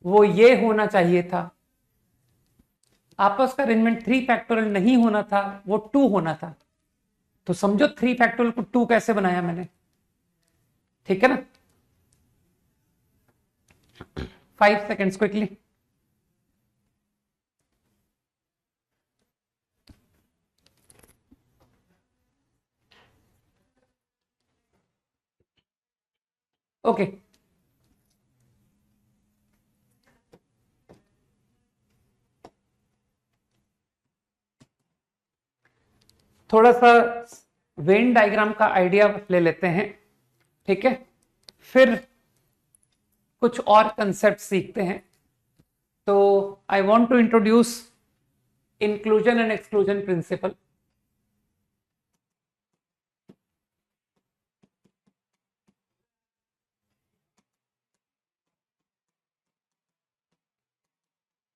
वो ये होना चाहिए था। आपस का अरेंजमेंट 3 फैक्टोरियल नहीं होना था, वो 2 होना था। तो समझो 3 फैक्टोरियल को 2 कैसे बनाया मैंने, ठीक है ना। 5 सेकेंड्स क्विकली। ओके, थोड़ा सा वेन डायग्राम का आइडिया ले लेते हैं, ठीक है, फिर कुछ और कंसेप्ट सीखते हैं। तो I want to introduce inclusion and exclusion principle.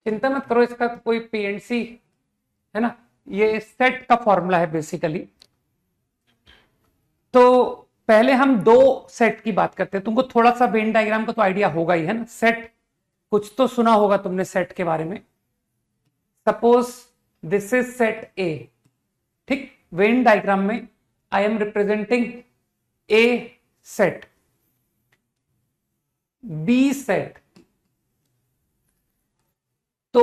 चिंता मत करो, इसका कोई पीएनसी है ना, ये सेट का फॉर्मूला है बेसिकली। तो पहले हम 2 सेट की बात करते हैं। तुमको थोड़ा सा वेन डायग्राम का तो आइडिया होगा ही, है ना, सेट कुछ तो सुना होगा तुमने सेट के बारे में। Suppose this is set A, ठीक, वेन डायग्राम में I am representing A set, B set. तो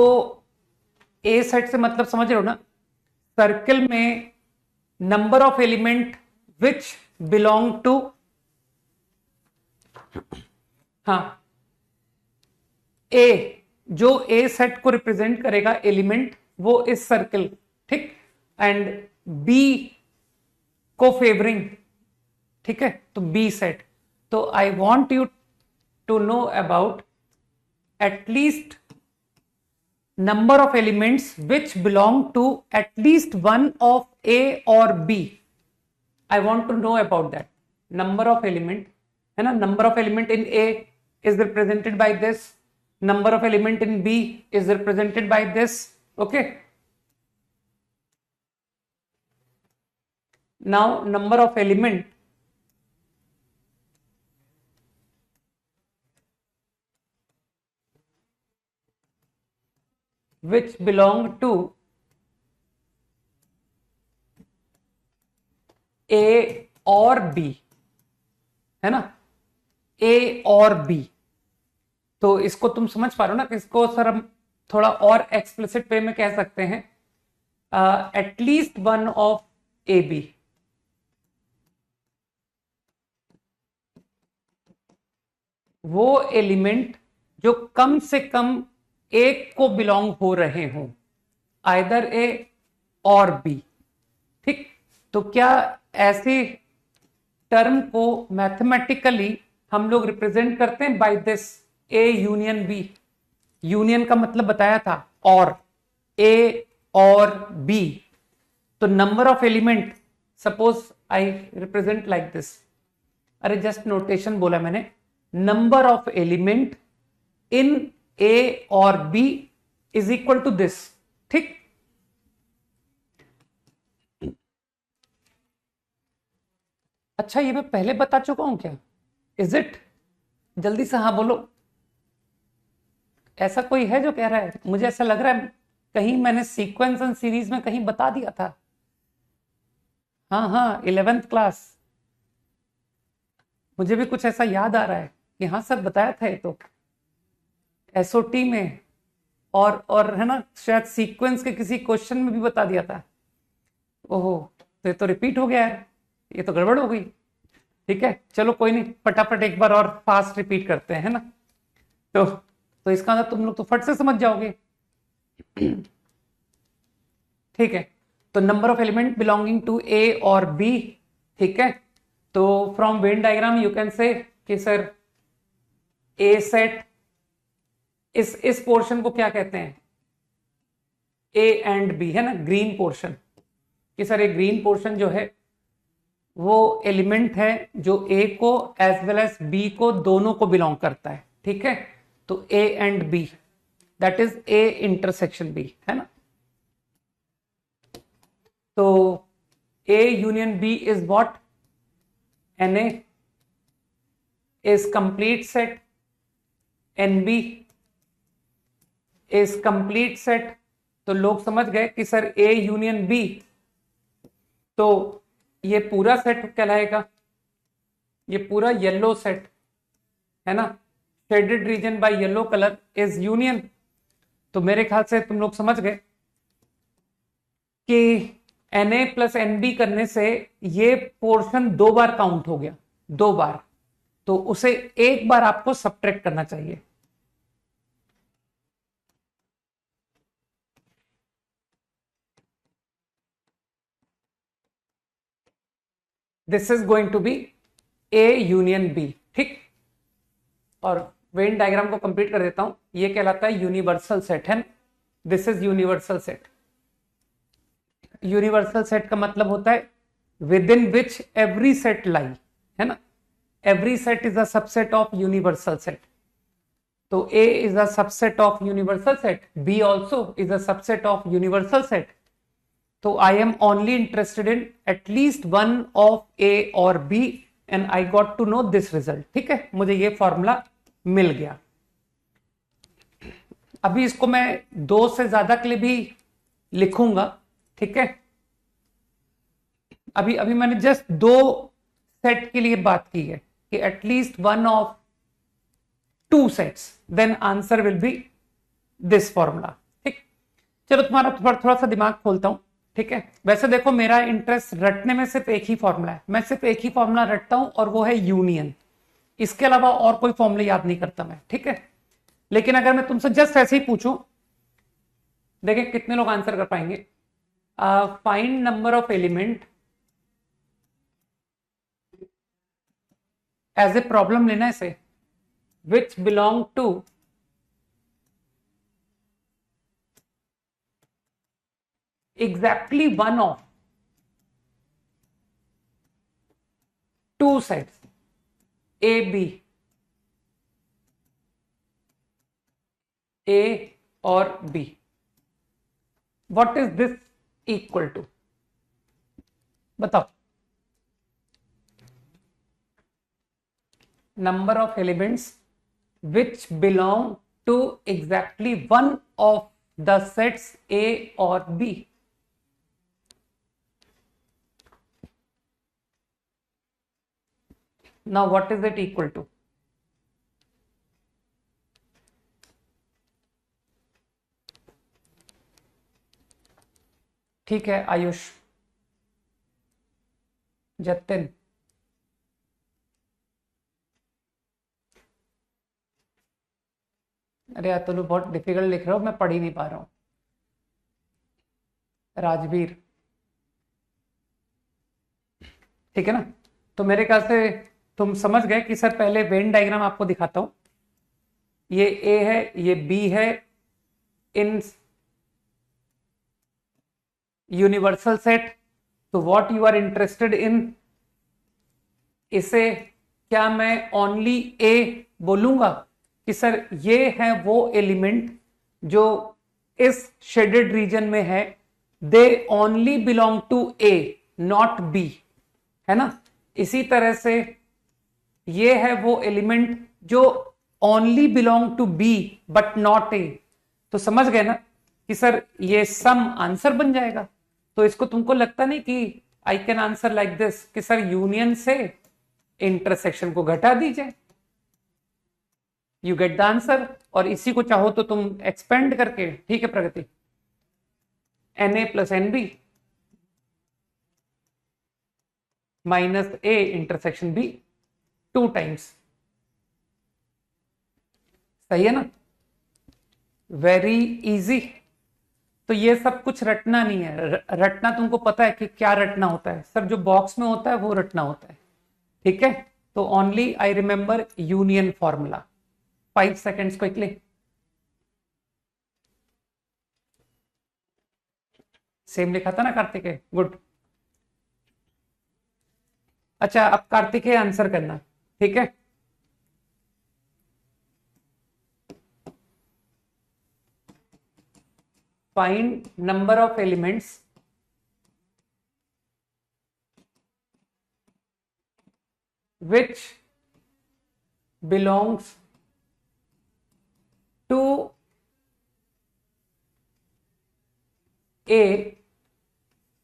ए सेट से मतलब समझ रहे हो ना, सर्कल में number of element which belong to, हाँ, ए, जो ए सेट को रिप्रेजेंट करेगा एलिमेंट वो इस सर्कल, ठीक, एंड बी को फेवरिंग, ठीक है, तो बी सेट। तो I want you to know about at least number of elements which belong to at least one of A or B. I want to know about that. Number of element, है ना, number of element in A is represented by this, number of element in B is represented by this, okay. Now number of element which belong to A और B, है ना, A और B। तो इसको तुम समझ पा रहे हो ना कि इसको सर हम थोड़ा और एक्सप्लिसिट वे में कह सकते हैं, at least one of A B. वो एलिमेंट जो कम से कम एक को बिलोंग हो रहे हों, आइदर ए और बी। ठीक, तो क्या ऐसी टर्म को मैथमेटिकली हम लोग रिप्रेजेंट करते हैं by this A union B. Union का मतलब बताया था और, ए और बी। तो number of element, suppose I represent like this, अरे जस्ट नोटेशन बोला मैंने, number of element in A और B is equal to this. ठीक, अच्छा ये मैं पहले बता चुका हूं क्या? Is it? जल्दी से हाँ बोलो। ऐसा कोई है जो कह रहा है? मुझे ऐसा लग रहा है कहीं मैंने सीक्वेंस एंड सीरीज में कहीं बता दिया था। हाँ हाँ, 11th क्लास, मुझे भी कुछ ऐसा याद आ रहा है कि हाँ सर बताया था ये तो एसओटी में, और है ना, शायद सीक्वेंस के किसी क्वेश्चन में भी बता दिया था। ओहो, तो ये तो रिपीट हो गया है, ये तो गड़बड़ हो गई। ठीक है, चलो कोई नहीं, फटाफट एक बार और फास्ट रिपीट करते हैं, है ना। तो इसका मतलब तुम लोग तो फट से समझ जाओगे। ठीक है, तो number of element belonging to A और बी। ठीक है, तो from Venn diagram you can say कि सर ए सेट, इस पोर्शन को क्या कहते हैं? ए एंड बी, है ना, ग्रीन पोर्शन। कि सर ये ग्रीन पोर्शन जो है वो एलिमेंट है जो ए को एज वेल एज बी को दोनों को बिलोंग करता है। ठीक है, तो A and B, that is A intersection B, है ना। तो A union B is what? N A is complete set, n B is complete set. तो लोग समझ गए कि सर ए यूनियन बी, तो ये पूरा सेट कहलाएगा, ये पूरा येलो सेट, है ना, shaded region by yellow colour is union. तो मेरे ख्याल से तुम लोग समझ गए कि n A plus N B करने से ये पोर्शन 2 बार काउंट हो गया, 2 बार, तो उसे एक बार आपको सब्ट्रैक्ट करना चाहिए। This is going to be A union B. ठीक, और वेन डायग्राम को कंप्लीट कर देता हूं, ये कहलाता है यूनिवर्सल सेट, है। This is universal set. Universal set का मतलब होता है within which every set lie, है ना। Every set is a subset of universal set. तो A is a subset of universal set, B also is a subset of universal set. तो I am only interested in at least one of A और B and I got to know this result. ठीक है, मुझे ये formula मिल गया। अभी इसको मैं 2 से ज्यादा के लिए भी लिखूंगा। ठीक है, अभी अभी मैंने जस्ट 2 सेट के लिए बात की है कि at least one of 2 sets, then answer will be this formula. ठीक, चलो तुम्हारा थोड़ा सा दिमाग खोलता हूं। ठीक है, वैसे देखो मेरा इंटरेस्ट रटने में सिर्फ एक ही फॉर्मूला है, मैं सिर्फ एक ही फॉर्मूला रटता हूं और वो है यूनियन। इसके अलावा और कोई फॉर्मूला याद नहीं करता मैं। ठीक है, लेकिन अगर मैं तुमसे जस्ट ऐसे ही पूछूं, देखें कितने लोग आंसर कर पाएंगे। Find number of element, as a problem लेना इसे, which belong to exactly one of 2 sets A B, A और B। What is this equal to? बताओ। Number of elements which belong to exactly one of the sets A और B. Now what is it equal to? ठीक है आयुष, जतिन, अरे यार तुम बहुत difficult लिख रहे हो, मैं पढ़ ही नहीं पा रहा हूं। राजवीर, ठीक है ना? तो मेरे ख्याल से तुम समझ गए कि सर पहले वेन डायग्राम आपको दिखाता हूं। ये ए है, ये बी है, इन यूनिवर्सल सेट। तो what you are interested in, इसे क्या मैं ओनली ए बोलूंगा कि सर ये है वो एलिमेंट जो इस शेडेड रीजन में है, they only belong to A not B, है ना? इसी तरह से ये है वो एलिमेंट जो only belong to B but not A. तो समझ गए ना कि सर ये सम आंसर बन जाएगा। तो इसको तुमको लगता नहीं कि I can answer like this कि सर यूनियन से इंटरसेक्शन को घटा दीजिए, यू गेट द आंसर। और इसी को चाहो तो तुम एक्सपेंड करके, ठीक है Pragati, N A plus N B minus A intersection B 2 times. सही है ना? Very easy. तो ये सब कुछ रटना नहीं है, रटना तुमको पता है कि क्या रटना होता है सर, जो बॉक्स में होता है वो रटना होता है, ठीक है? तो only I remember union formula. 5 seconds quickly. Same लिखा था ना कार्तिकेय? गुड। अच्छा अब कार्तिकेय आंसर करना, ठीक है? Find number of elements which belongs to A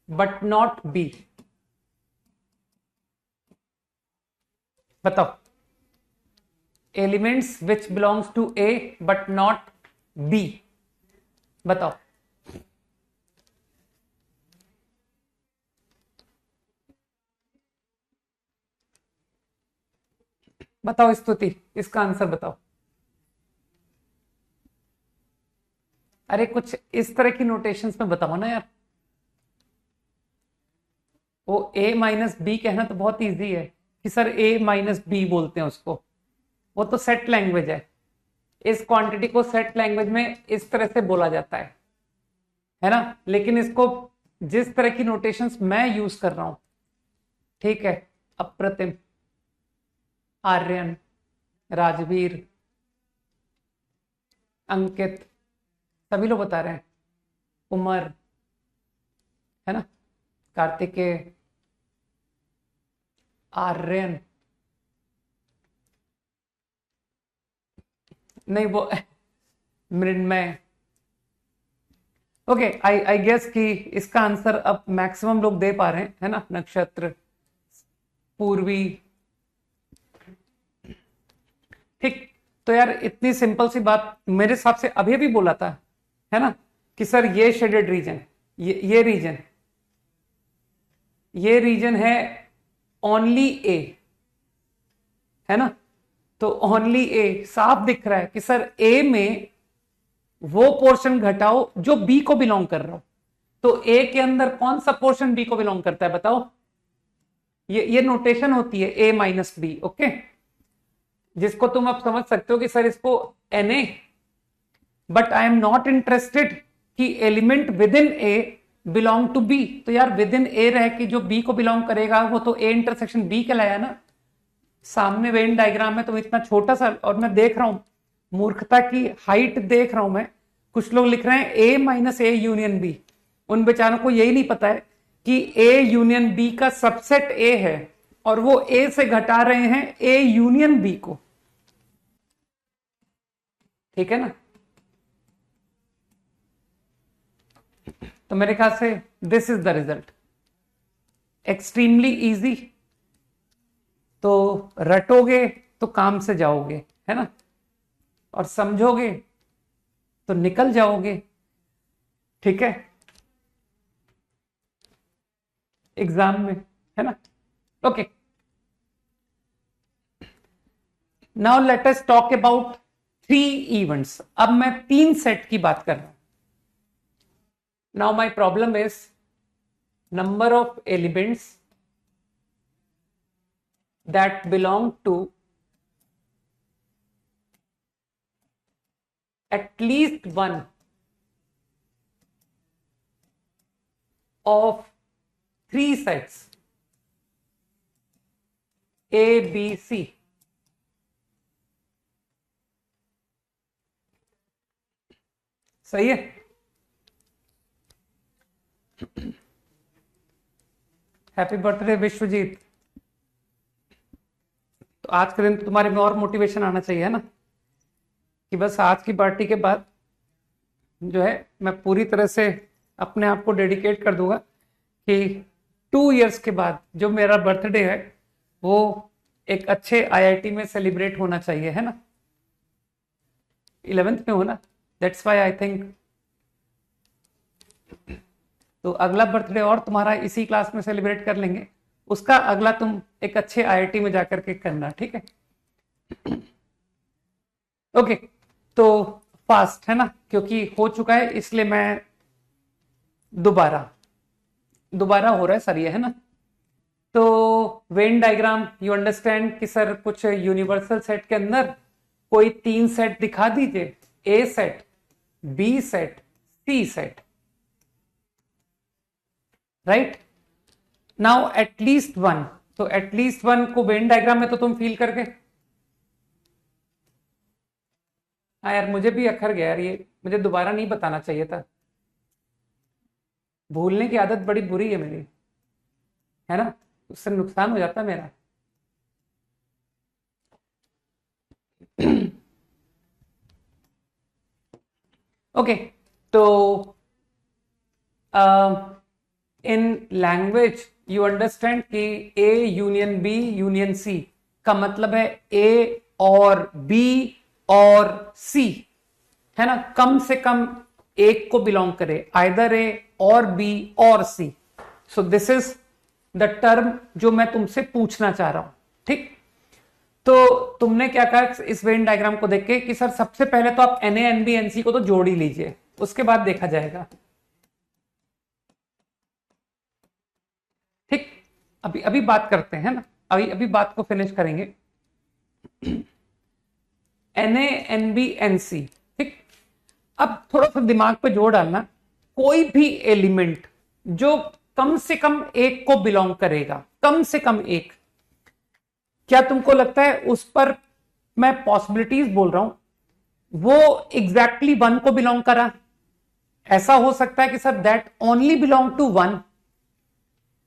but not B। बताओ, elements which belongs to A but not B, बताओ। बताओ स्तुति, इसका आंसर बताओ। अरे कुछ इस तरह की नोटेशंस में बताओ ना यार। वो a माइनस बी कहना तो बहुत इजी है कि सर a माइनस बी बोलते हैं उसको, वो तो सेट लैंग्वेज है। इस क्वांटिटी को सेट लैंग्वेज में इस तरह से बोला जाता है ना? लेकिन इसको जिस तरह की नोटेशंस मैं यूज कर रहा हूं, ठीक है, अप्रतिम, आर्यन, राजवीर, अंकित, सभी लोग बता रहे हैं, उमर, है ना, कार्तिकेय, आर्यन, नहीं वो मृण्मय। ओके, आई गेस कि इसका आंसर अब मैक्सिमम लोग दे पा रहे हैं, है ना? नक्षत्र, पूर्वी, ठीक। तो यार इतनी सिंपल सी बात मेरे हिसाब से अभी अभी बोला था, है ना, कि सर ये शेडेड रीजन, ये रीजन है ओनली ए, है ना? तो ओनली ए साफ दिख रहा है कि सर ए में वो पोर्शन घटाओ जो बी को बिलोंग कर रहा हो। तो ए के अंदर कौन सा पोर्शन बी को बिलोंग करता है बताओ? ये नोटेशन होती है ए माइनस बी, ओके, जिसको तुम अब समझ सकते हो कि सर इसको N A, but I am not interested कि element within A belong to B. तो यार विद इन ए रह के जो बी को बिलोंग करेगा वो तो ए इंटरसेक्शन बी कहलाया ना। सामने वेन डायग्राम में तुम इतना छोटा सा, और मैं देख रहा हूं मूर्खता की हाइट देख रहा हूं मैं, कुछ लोग लिख रहे हैं ए माइनस ए यूनियन बी। उन बेचारों को यही नहीं पता है कि ए यूनियन बी का सबसेट ए है और वो ए से घटा रहे हैं ए यूनियन बी को, ठीक है ना? तो मेरे ख्याल से this is the result, extremely easy. तो रटोगे तो काम से जाओगे, है ना, और समझोगे तो निकल जाओगे, ठीक है, एग्जाम में, है ना। Okay, now let us talk about 3 events. अब मैं 3 सेट की बात कर रहा हूं। Now my problem is number of elements that belong to at least one of 3 sets A, B, C. सही है। Happy birthday Vishwajit. तो आज के दिन तो तुम्हारे में और मोटिवेशन आना चाहिए, है ना, कि बस आज की पार्टी के बाद जो है मैं पूरी तरह से अपने आप को डेडिकेट कर दूंगा कि 2 इयर्स के बाद जो मेरा बर्थडे है वो एक अच्छे आईआईटी में सेलिब्रेट होना चाहिए, है ना। 11th में हो ना, दैट्स व्हाई आई थिंक। तो अगला बर्थडे और तुम्हारा इसी क्लास में सेलिब्रेट कर लेंगे, उसका अगला तुम एक अच्छे आईआईटी में जाकर के करना, ठीक है। ओके, तो फास्ट है ना, क्योंकि हो चुका है इसलिए मैं दोबारा हो रहा है सर, ये है ना। तो वेन डायग्राम यू अंडरस्टैंड कि सर कुछ यूनिवर्सल सेट के अंदर कोई 3 सेट दिखा दीजिए, A set, B set, C set, right. Now at least one, तो एटलीस्ट वन को वेन डायग्राम में तो तुम फील करके, हाँ यार मुझे भी अखर गया यार, ये मुझे दोबारा नहीं बताना चाहिए था, भूलने की आदत बड़ी बुरी है मेरी, है ना, उससे नुकसान हो जाता है मेरा। ओके, तो इन लैंग्वेज यू अंडरस्टैंड कि A union B union C का मतलब है ए और बी और सी, है ना, कम से कम एक को बिलोंग करे, आइदर ए और बी और C. So this is the term जो मैं तुमसे पूछना चाह रहा हूं, ठीक। तो तुमने क्या कहा इस वेन डायग्राम को देख के कि सर सबसे पहले तो आप एनए एनबी एनसी को तो जोड़ ही लीजिए, उसके बाद देखा जाएगा, ठीक। अभी अभी बात करते हैं ना, अभी बात को फिनिश करेंगे। एनए एनबी एनसी, ठीक। अब थोड़ा सा दिमाग पे जोर डालना, कोई भी एलिमेंट जो कम से कम एक को बिलोंग करेगा, कम से कम एक, क्या तुमको लगता है उस पर मैं पॉसिबिलिटीज बोल रहा हूं वो एग्जैक्टली वन को बिलोंग करा? ऐसा हो सकता है कि sir that only belong to one.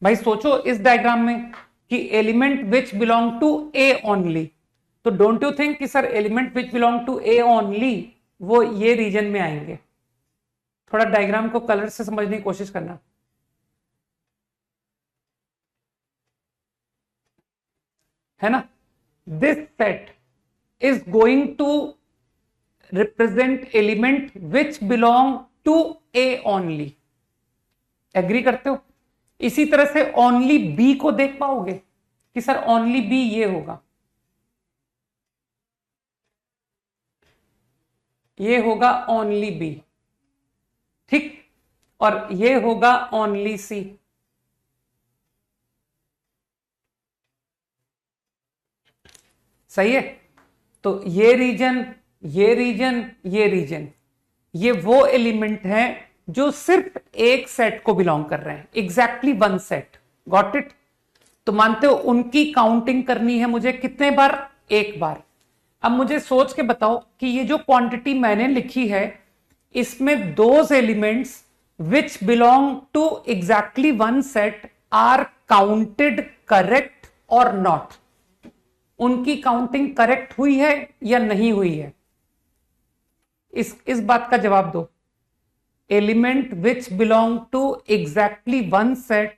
भाई सोचो इस डायग्राम में कि element which belong to A only, तो डोंट यू थिंक कि sir element which belong to A only वो ये रीजन में आएंगे? थोड़ा डायग्राम को कलर से समझने की कोशिश करना, है ना। This set is going to represent element which belong to A only. Agree करते हो? इसी तरह से ओनली बी को देख पाओगे कि सर ओनली बी ये होगा, ये होगा ओनली बी, ठीक, और ये होगा ओनली सी। सही है। तो ये रीजन, ये रीजन, ये रीजन, ये वो एलिमेंट हैं जो सिर्फ एक सेट को बिलोंग कर रहे हैं, exactly one set. Got it? तो मानते हो उनकी काउंटिंग करनी है मुझे कितने बार? एक बार। अब मुझे सोच के बताओ कि ये जो क्वांटिटी मैंने लिखी है इसमें those elements which belong to exactly one set are counted correct और नॉट? उनकी काउंटिंग करेक्ट हुई है या नहीं हुई है? इस बात का जवाब दो। Element which belong to exactly one set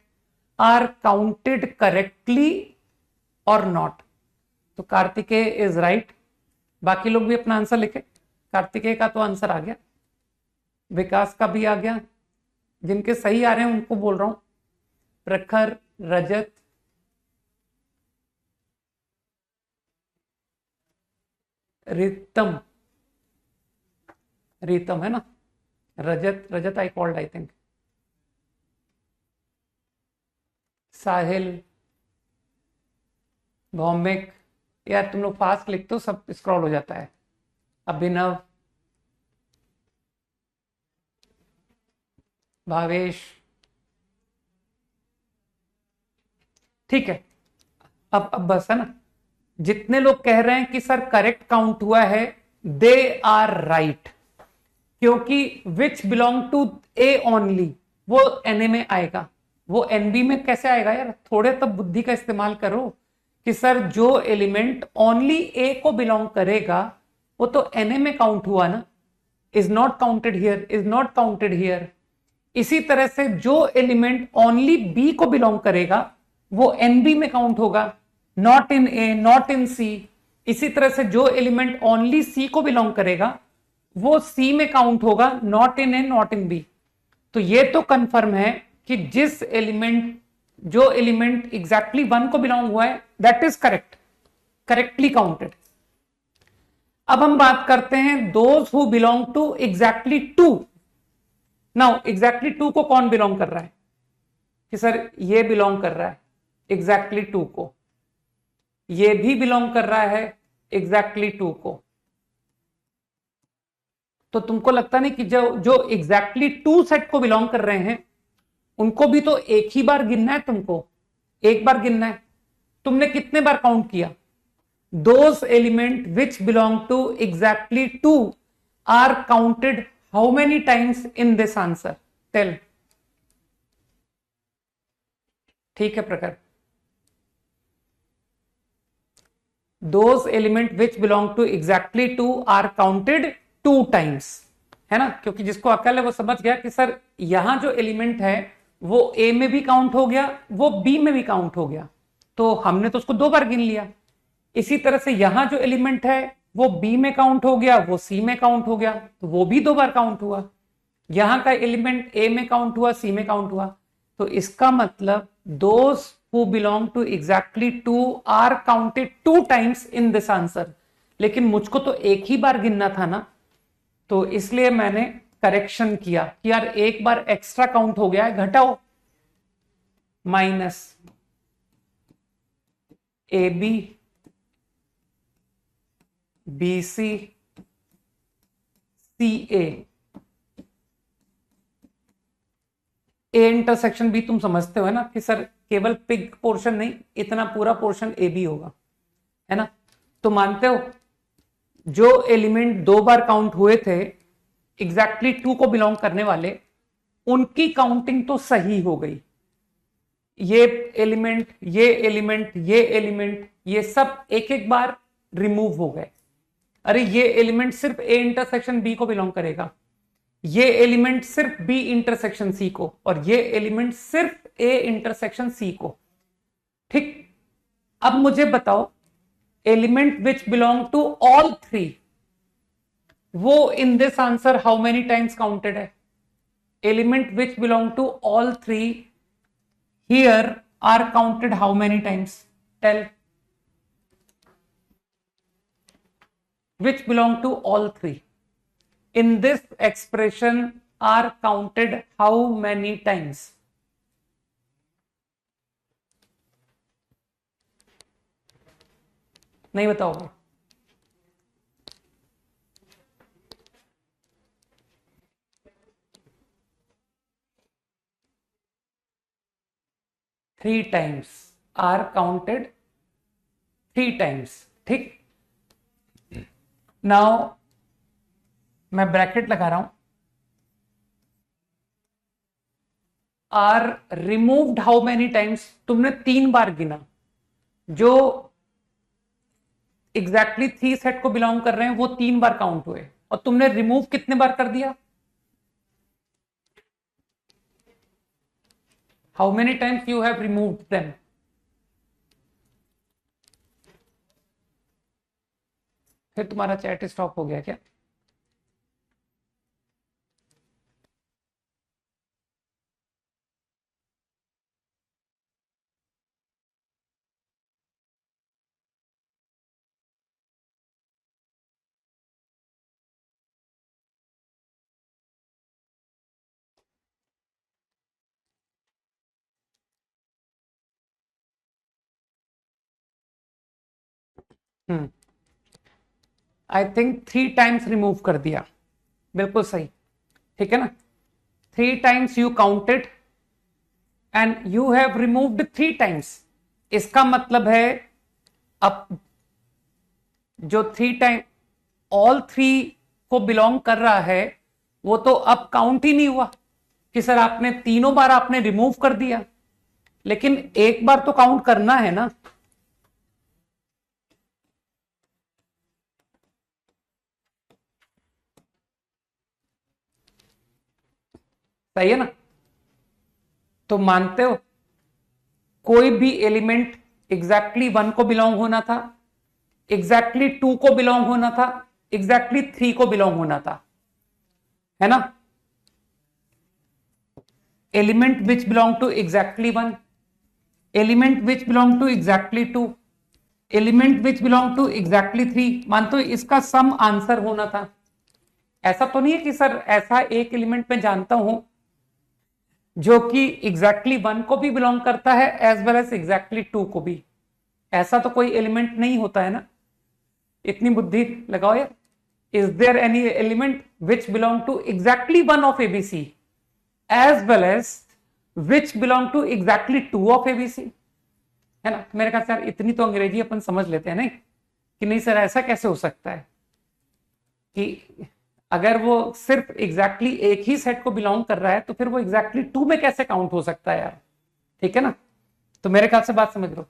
are counted correctly और नॉट। तो कार्तिकेय इज राइट। बाकी लोग भी अपना आंसर लिखे। कार्तिकेय का तो आंसर आ गया, विकास का भी आ गया, जिनके सही आ रहे हैं उनको बोल रहा हूं। प्रखर, रजत, रीतम, रीतम है ना, रजत, रजत आई कॉल्ड आई थिंक, साहिल, भौमिक, यार तुम लोग फास्ट लिखते हो सब स्क्रॉल हो जाता है। अभिनव, भावेश, ठीक है। अब बस है ना, जितने लोग कह रहे हैं कि सर करेक्ट काउंट हुआ है, दे आर राइट, क्योंकि which belong to A only वो एनए में आएगा, वो एनबी में कैसे आएगा यार? थोड़े तब बुद्धि का इस्तेमाल करो कि सर जो एलिमेंट ओनली ए को बिलोंग करेगा वो तो एनए में काउंट हुआ ना, is not counted here, is not counted here. इसी तरह से जो एलिमेंट ओनली बी को बिलोंग करेगा वो एनबी में काउंट होगा, नॉट इन ए, नॉट इन सी। इसी तरह से जो एलिमेंट ओनली सी को बिलोंग करेगा वो सी में काउंट होगा, not in A, not in B. तो ये तो कंफर्म है कि जिस एलिमेंट, जो एलिमेंट एग्जैक्टली वन को बिलोंग हुआ है that is correct, correctly counted. अब हम बात करते हैं those who belong to exactly two. Now exactly two को कौन बिलोंग कर रहा है? कि सर ये बिलोंग कर रहा है एग्जैक्टली टू को, ये भी बिलोंग कर रहा है एग्जैक्टली टू को। तो तुमको लगता नहीं कि जो एग्जैक्टली टू सेट को बिलोंग कर रहे हैं उनको भी तो एक ही बार गिनना है, तुमको एक बार गिनना है। तुमने कितने बार काउंट किया? Those element which belong to exactly two are counted how many times in this answer? Tell. ठीक है Prakhar, those element which belong to exactly two are counted 2 times, है ना? क्योंकि जिसको अकल है वो समझ गया कि सर यहां जो एलिमेंट है वो ए में भी काउंट हो गया, वो बी में भी काउंट हो गया, तो हमने तो उसको 2 बार गिन लिया। इसी तरह से यहां जो एलिमेंट है वो बी में काउंट हो गया, वो सी में काउंट हो गया, तो वो भी 2 बार काउंट हुआ। यहां का एलिमेंट ए में काउंट हुआ, सी में काउंट हुआ, तो इसका मतलब those who belong to exactly two are counted 2 times in this answer. लेकिन मुझको तो एक ही बार गिनना था ना, तो इसलिए मैंने करेक्शन किया कि यार एक बार एक्स्ट्रा काउंट हो गया है, घटाओ, minus A B, B C, C A intersection भी तुम समझते हो है ना कि सर केवल पिग पोर्शन नहीं, इतना पूरा पोर्शन ए बी होगा, है ना? तो मानते हो जो एलिमेंट 2 बार काउंट हुए थे एग्जैक्टली 2 को बिलोंग करने वाले, उनकी काउंटिंग तो सही हो गई। ये एलिमेंट, ये एलिमेंट, ये एलिमेंट, ये सब एक एक बार रिमूव हो गए। अरे ये एलिमेंट सिर्फ ए इंटरसेक्शन बी को बिलोंग करेगा, ये एलिमेंट सिर्फ बी इंटरसेक्शन सी को, और ये एलिमेंट सिर्फ ए इंटरसेक्शन सी को। ठीक, अब मुझे बताओ element which belong to all 3, वो in this answer how many times counted है? Element which belong to all 3 here are counted how many times? Tell. which belong to all 3 in this expression are counted how many times? नहीं बताओगे? Three times are counted 3 times. ठीक, now मैं bracket लगा रहा हूं, are removed how many times? तुमने 3 बार गिना, जो एग्जैक्टली 3 सेट को बिलोंग कर रहे हैं वो 3 बार काउंट हुए, और तुमने रिमूव कितने बार कर दिया? How many times you have removed them? फिर तुम्हारा चैट स्टॉप हो गया क्या? आई थिंक 3 टाइम्स रिमूव कर दिया, बिल्कुल सही, ठीक है ना? 3 times you counted and you have removed 3 times. इसका मतलब है अब जो 3 टाइम ऑल 3 को बिलोंग कर रहा है वो तो अब काउंट ही नहीं हुआ कि सर आपने तीनों बार आपने रिमूव कर दिया, लेकिन एक बार तो काउंट करना है ना। सही है ना? तो मानते हो कोई भी एलिमेंट एग्जैक्टली 1 को बिलोंग होना था, एग्जैक्टली 2 को बिलोंग होना था, एग्जैक्टली 3 को बिलोंग होना था, है ना? Element which belong to exactly 1, element which belong to exactly 2, element which belong to exactly 3। मानते हो इसका सम आंसर होना था। ऐसा तो नहीं है कि सर ऐसा एक एलिमेंट में जानता हूं जो कि एग्जैक्टली 1 को भी बिलोंग करता है एज वेल एज एग्जैक्टली 2 को भी। ऐसा तो कोई एलिमेंट नहीं होता है ना, इतनी बुद्धि लगाओ यार। Is there any element which belong to exactly 1 of A B C as well as which belong to exactly 2 of A B C? है ना? मेरे ख्याल से यार इतनी तो अंग्रेजी अपन समझ लेते हैं नहीं कि नहीं सर ऐसा कैसे हो सकता है कि अगर वो सिर्फ एग्जैक्टली एक ही सेट को बिलोंग कर रहा है तो फिर वो एग्जैक्टली 2 में कैसे काउंट हो सकता है यार? ठीक है ना? तो मेरे ख्याल से बात समझ लो।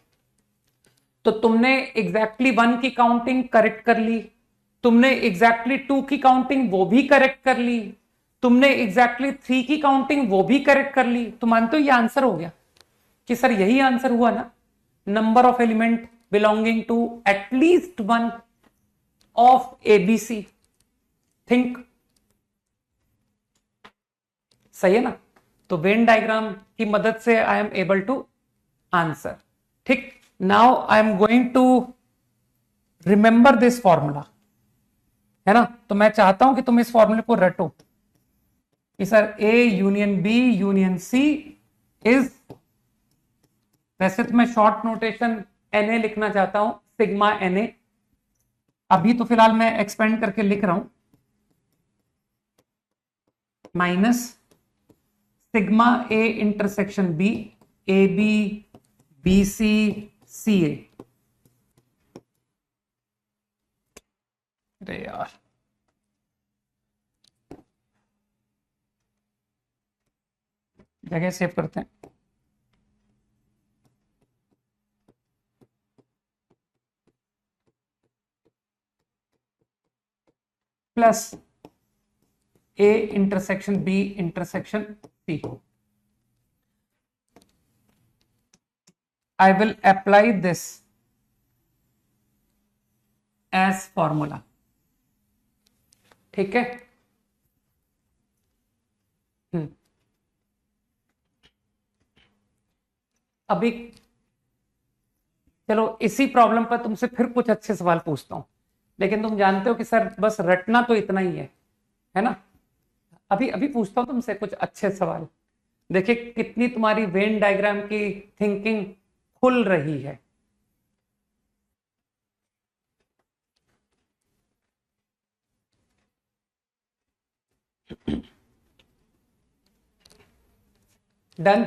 तो तुमने एग्जैक्टली 1 की काउंटिंग करेक्ट कर ली, तुमने एग्जैक्टली 2 की काउंटिंग वो भी करेक्ट कर ली, तुमने एग्जैक्टली 3 की काउंटिंग वो भी करेक्ट कर ली। तो मानते हो ये आंसर हो गया कि सर यही आंसर हुआ ना, number of element belonging to at least 1 of ABC. Think सही है ना? तो वेन डायग्राम की मदद से I am able to answer. ठीक, now I am going to remember this formula, है ना? तो मैं चाहता हूं कि तुम इस फॉर्मूले को रटो कि sir A union B union C is, वैसे तो मैं शॉर्ट नोटेशन एन लिखना चाहता हूं, सिग्मा एन। अभी तो फिलहाल मैं एक्सपेंड करके लिख रहा हूं, minus sigma A intersection B, A B B C C A. अरे यार जगह सेव करते हैं। Plus A intersection B intersection C. I will apply this as formula। ठीक है? अभी चलो इसी प्रॉब्लम पर तुमसे फिर कुछ अच्छे सवाल पूछता हूं, लेकिन तुम जानते हो कि सर बस रटना तो इतना ही है ना? अभी अभी पूछता हूं तुमसे कुछ अच्छे सवाल, देखिए कितनी तुम्हारी वेन डायग्राम की थिंकिंग खुल रही है। डन?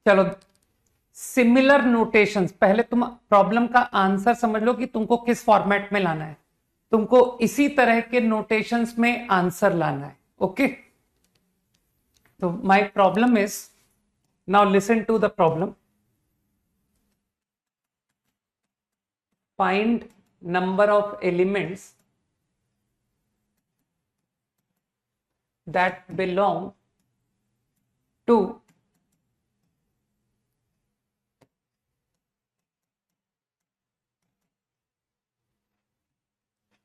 चलो सिमिलर नोटेशंस, पहले तुम प्रॉब्लम का आंसर समझ लो कि तुमको किस फॉर्मेट में लाना है। तुमको इसी तरह के नोटेशंस में आंसर लाना है। ओके, तो my problem is, now listen to the problem. Find number of elements that belong to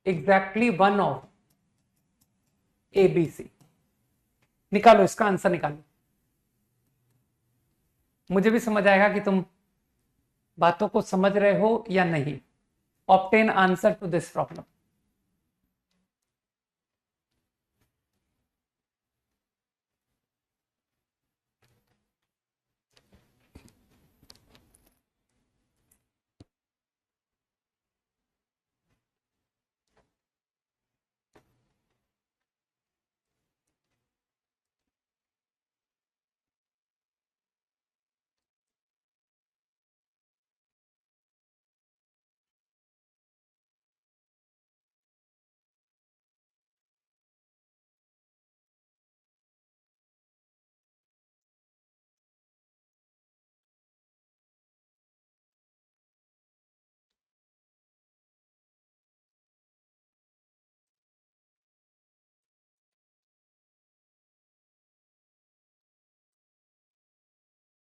exactly one of ABC। निकालो इसका आंसर निकालो। मुझे भी समझ आएगा कि तुम बातों को समझ रहे हो या नहीं। Obtain answer to this problem.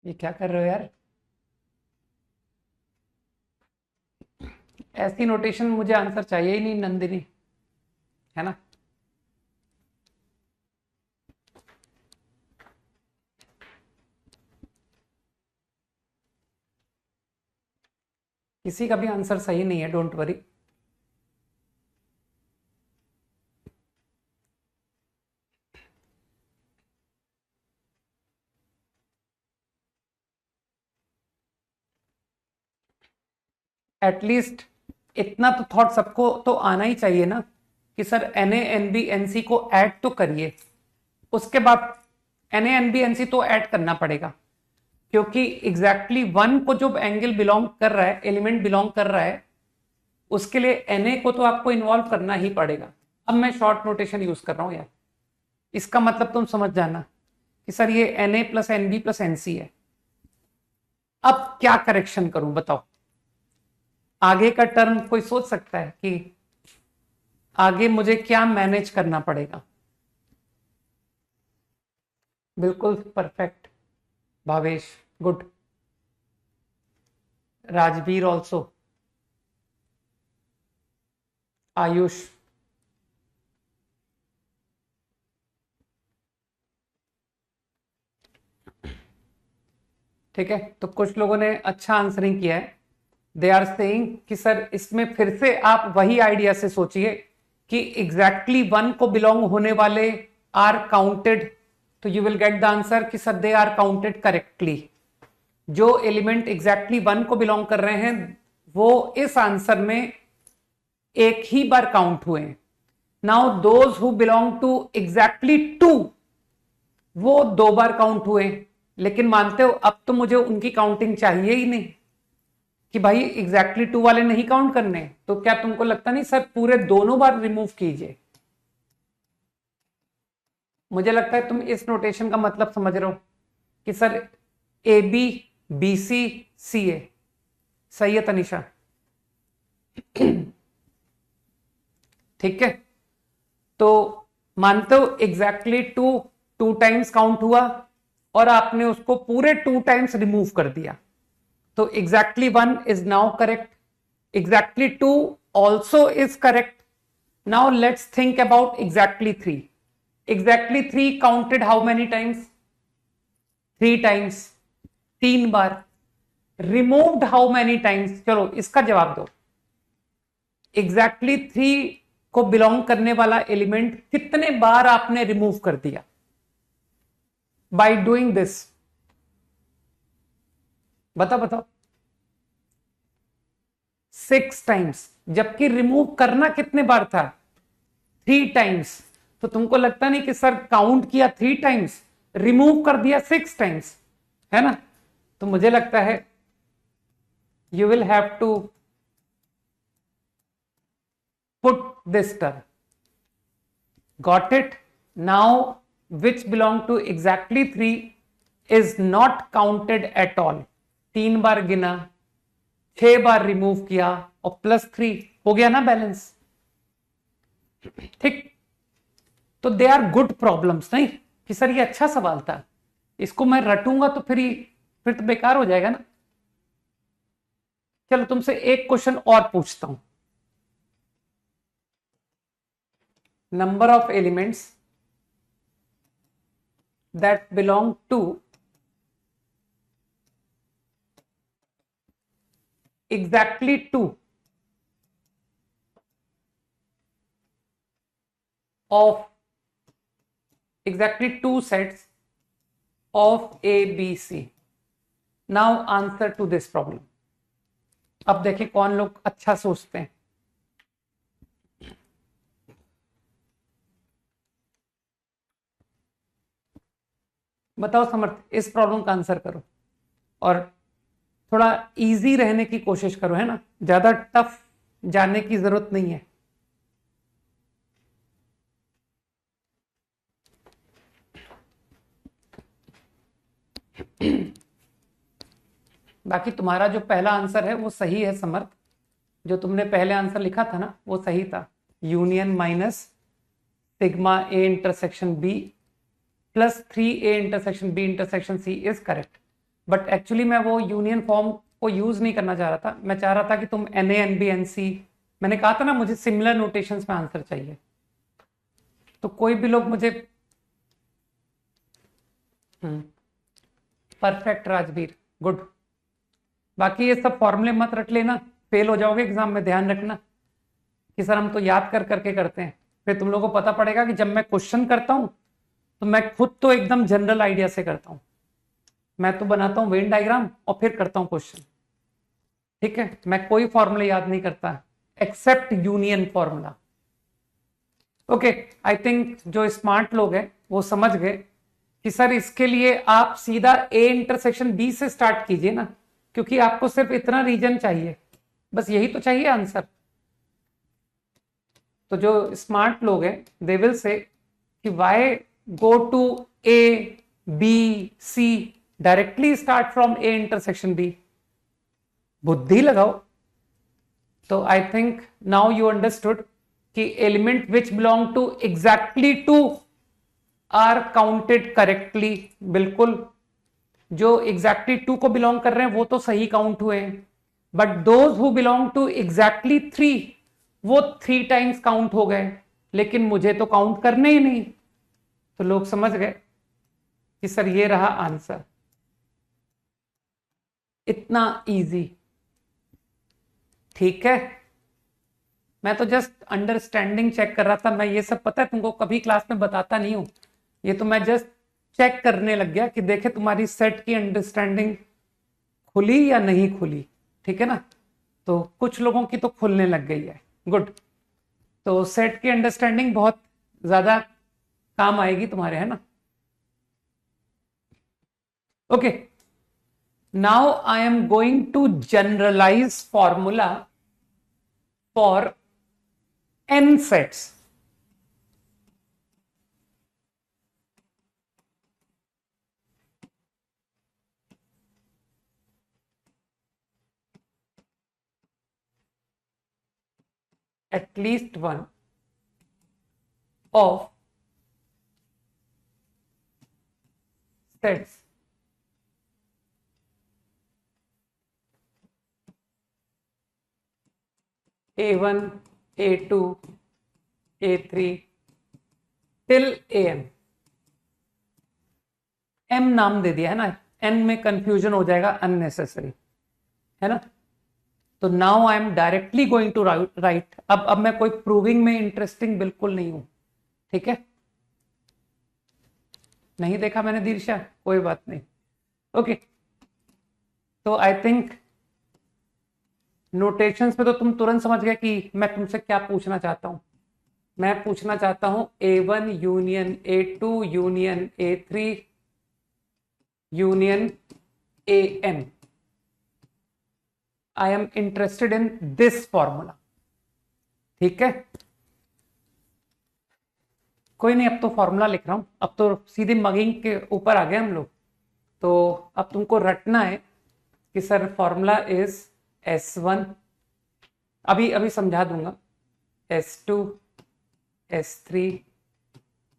ये क्या कर रहे हो यार? ऐसी नोटेशन मुझे आंसर चाहिए ही नहीं नंदिनी, है ना? किसी का भी आंसर सही नहीं है, डोंट वरी। एटलीस्ट इतना तो थॉट सबको तो आना ही चाहिए ना कि सर NaNbNc को ऐड तो करिए, उसके बाद NaNbNc तो ऐड करना पड़ेगा, क्योंकि एग्जैक्टली वन को जो एंगल बिलोंग कर रहा है, एलिमेंट बिलोंग कर रहा है, उसके लिए Na को तो आपको इन्वॉल्व करना ही पड़ेगा। अब मैं शॉर्ट नोटेशन यूज कर रहा हूं यार, इसका मतलब तुम समझ जाना कि सर ये Na plus Nb plus Nc है। अब क्या करेक्शन करूं बताओ? आगे का टर्म कोई सोच सकता है कि आगे मुझे क्या मैनेज करना पड़ेगा? बिल्कुल perfect Bhavesh, good. Rajveer also, Ayush, ठीक है। तो कुछ लोगों ने अच्छा आंसरिंग किया है। दे आर सेइंग कि सर इसमें फिर से आप वही आइडिया से सोचिए कि एग्जैक्टली वन को बिलोंग होने वाले आर काउंटेड, तो you will get the answer कि sir they are counted correctly. जो एलिमेंट एग्जैक्टली वन को बिलोंग कर रहे हैं वो इस आंसर में एक ही बार काउंट हुए हैं। Now those who belong to exactly two, वो 2 बार काउंट हुए, लेकिन मानते हो अब तो मुझे उनकी काउंटिंग चाहिए ही नहीं कि भाई एग्जैक्टली 2 वाले नहीं काउंट करने। तो क्या तुमको लगता नहीं सर पूरे दोनों बार रिमूव कीजिए? मुझे लगता है तुम इस नोटेशन का मतलब समझ रहे हो कि सर AB BC CA। सही है तनिषा? ठीक है, तो मानते हो एग्जैक्टली टू टाइम्स काउंट हुआ और आपने उसको पूरे 2 टाइम्स रिमूव कर दिया, तो exactly 1 is now correct, exactly 2 also is correct. Now let's think about exactly 3। Exactly 3 counted how many times? 3 times, 3 bar. Removed how many times? चलो इसका जवाब दो। एग्जैक्टली 3 को बिलोंग करने वाला एलिमेंट कितने बार आपने रिमूव कर दिया बाय डूइंग दिस? बताओ बताओ। 6 टाइम्स, जबकि रिमूव करना कितने बार था? 3 टाइम्स। तो तुमको लगता नहीं कि सर काउंट किया 3 टाइम्स, रिमूव कर दिया 6 टाइम्स, है ना? तो मुझे लगता है you will have to put this term. Got it? Now which belong to exactly 3 is not counted at all. 3 बार गिना, 6 बार रिमूव किया और +3 हो गया ना बैलेंस? ठीक, तो दे आर गुड प्रॉब्लम्स, नहीं कि सर ये अच्छा सवाल था, इसको मैं रटूंगा तो फिर तो बेकार हो जाएगा ना। चलो तुमसे एक क्वेश्चन और पूछता हूं। Number of elements that belong to exactly two of exactly two sets of A, B, C. Now answer to this problem. अब देखें कौन लोग अच्छा सोचते हैं। बताओ समर्थ, इस प्रॉब्लम का आंसर करो और थोड़ा इजी रहने की कोशिश करो, है ना, ज्यादा टफ जाने की जरूरत नहीं है। बाकी तुम्हारा जो पहला आंसर है वो सही है समर्थ, जो तुमने पहले आंसर लिखा था ना वो सही था। Union minus sigma A intersection B plus 3a intersection B intersection C is correct. But actually मैं वो यूनियन फॉर्म को यूज नहीं करना चाह रहा था, मैं चाह रहा था कि तुम N A N B N C, मैंने कहा था ना मुझे सिमिलर नोटेशंस में आंसर चाहिए। तो कोई भी लोग मुझे परफेक्ट राजवीर, गुड। बाकी ये सब फॉर्मूले मत रट लेना, फेल हो जाओगे एग्जाम में, ध्यान रखना कि सर हम तो याद कर करके करते हैं। फिर तुम लोगों को पता पड़ेगा कि जब मैं क्वेश्चन करता हूं तो मैं खुद तो एकदम जनरल आइडिया से करता हूं, मैं तो बनाता हूं वेन डायग्राम और फिर करता हूं क्वेश्चन। ठीक है, मैं कोई फॉर्मूला याद नहीं करता except union formula. Okay, I think जो स्मार्ट लोग हैं वो समझ गए कि सर इसके लिए आप सीधा ए इंटरसेक्शन बी से स्टार्ट कीजिए ना, क्योंकि आपको सिर्फ इतना रीजन चाहिए, बस यही तो चाहिए आंसर। तो जो स्मार्ट लोग हैं दे विल से कि why go to A B C, directly start from A intersection B, बुद्धि लगाओ। तो I think now you understood कि element which belong to exactly two are counted correctly. बिल्कुल, जो एग्जैक्टली टू को बिलोंग कर रहे हैं वो तो सही काउंट हुए हैं, but those who belong to exactly three वो 3 टाइम्स काउंट हो गए, लेकिन मुझे तो काउंट करने ही नहीं। तो लोग समझ गए कि सर ये रहा आंसर, इतना इजी। ठीक है, मैं तो जस्ट अंडरस्टैंडिंग चेक कर रहा था, मैं ये सब पता है तुमको कभी क्लास में बताता नहीं हूं, ये तो मैं जस्ट चेक करने लग गया कि देखे तुम्हारी सेट की अंडरस्टैंडिंग खुली या नहीं खुली। ठीक है ना, तो कुछ लोगों की तो खुलने लग गई है, गुड। तो सेट की अंडरस्टैंडिंग बहुत ज्यादा काम आएगी तुम्हारे, है ना। Okay, now I am going to generalise formula for n sets. At least one of sets A1, A2, A3 till AM। M नाम दे दिया है ना, N में कंफ्यूजन हो जाएगा अननेसेसरी, है ना। तो now I am directly going to write. अब मैं कोई प्रूविंग में इंटरेस्टिंग बिल्कुल नहीं हूं, ठीक है। नहीं देखा मैंने दीर्षा, कोई बात नहीं। ओके, तो आई थिंक नोटेशंस पे तो तुम तुरंत समझ गए कि मैं तुमसे क्या पूछना चाहता हूं। मैं पूछना चाहता हूं A1 union A2 union A3 union AM। I am interested in this formula, ठीक है। कोई नहीं, अब तो फॉर्मूला लिख रहा हूं, अब तो सीधे मगिंग के ऊपर आ गए हम लोग। तो अब तुमको रटना है कि सर फॉर्मूला इज S1। अभी अभी समझा दूंगा। S2, S3,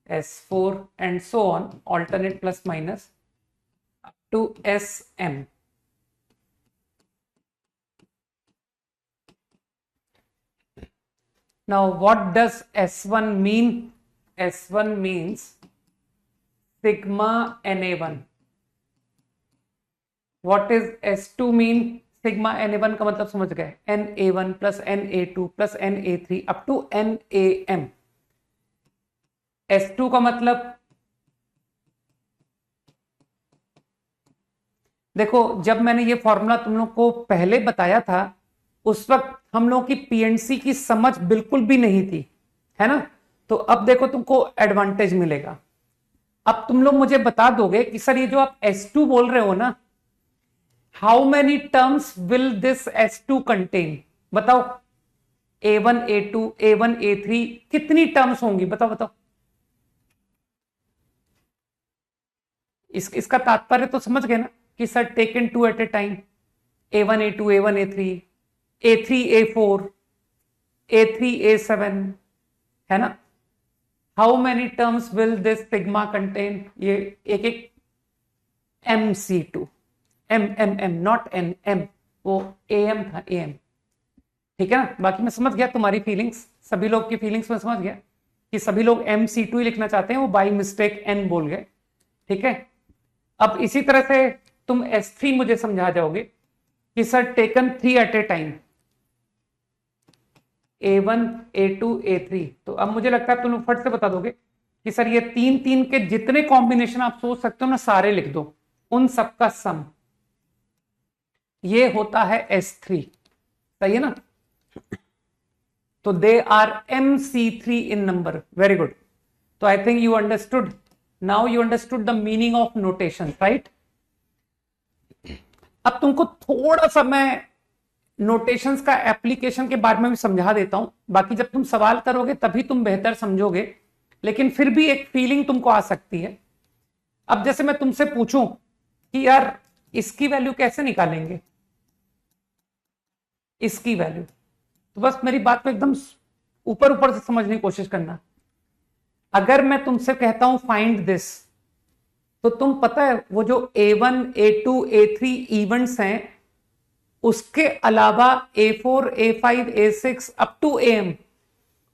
S4 and so on, alternate plus minus up to Sm. Now what does S1 mean? S1 means sigma Na1. What is S2 mean? Sigma Na1 का मतलब समझ गए, Na1 plus Na2 plus Na3 up to Nam। S2 का मतलब देखो, जब मैंने ये फॉर्मूला तुम लोग को पहले बताया था उस वक्त हम लोग की पीएनसी की समझ बिल्कुल भी नहीं थी, है ना। तो अब देखो तुमको एडवांटेज मिलेगा। अब तुम लोग मुझे बता दोगे कि सर ये जो आप S2 बोल रहे हो ना, how many terms will this S2 contain? बताओ, A1 A2 A1 A3 कितनी टर्म्स होंगी? बताओ बताओ। इसका तात्पर्य तो समझ गए ना कि sir taken two at a time, A1 A2 A1 A3 A3 A4 A3 A7, है ना। How many terms will this sigma contain? ये एक एक MC2 M नॉट M, वो AM था, AM। ठीक है ना। बाकी मैं समझ गया तुम्हारी फीलिंग्स, सभी लोग की फीलिंग्स में समझ गया कि सभी लोग MC2 ही लिखना चाहते हैं, वो बाई मिस्टेक N बोल गए। ठीक है। अब इसी तरह से तुम S3 मुझे समझा जाओगे कि sir taken 3 at a time, A1 A2 A3। तो अब मुझे लगता है तुम लोग फट से बता दोगे कि सर ये 3 के जितने कॉम्बिनेशन आप सोच सकते हो ना, सारे लिख दो, उन सबका सम ये होता है S3। सही है ना। तो they are MC3 in number. Very good. तो I think you understood, now you understood the meaning of notation, right. अब तुमको थोड़ा सा मैं नोटेशंस का एप्लीकेशन के बारे में भी समझा देता हूं, बाकी जब तुम सवाल करोगे तभी तुम बेहतर समझोगे, लेकिन फिर भी एक फीलिंग तुमको आ सकती है। अब जैसे मैं तुमसे पूछूं कि यार इसकी वैल्यू कैसे निकालेंगे, इसकी वैल्यू, तो बस मेरी बात को एकदम ऊपर ऊपर से समझने की कोशिश करना। अगर मैं तुमसे कहता हूं फाइंड दिस, तो तुम पता है वो जो A1 A2 A3 इवेंट्स हैं, उसके अलावा A4 A5 A6 up to AM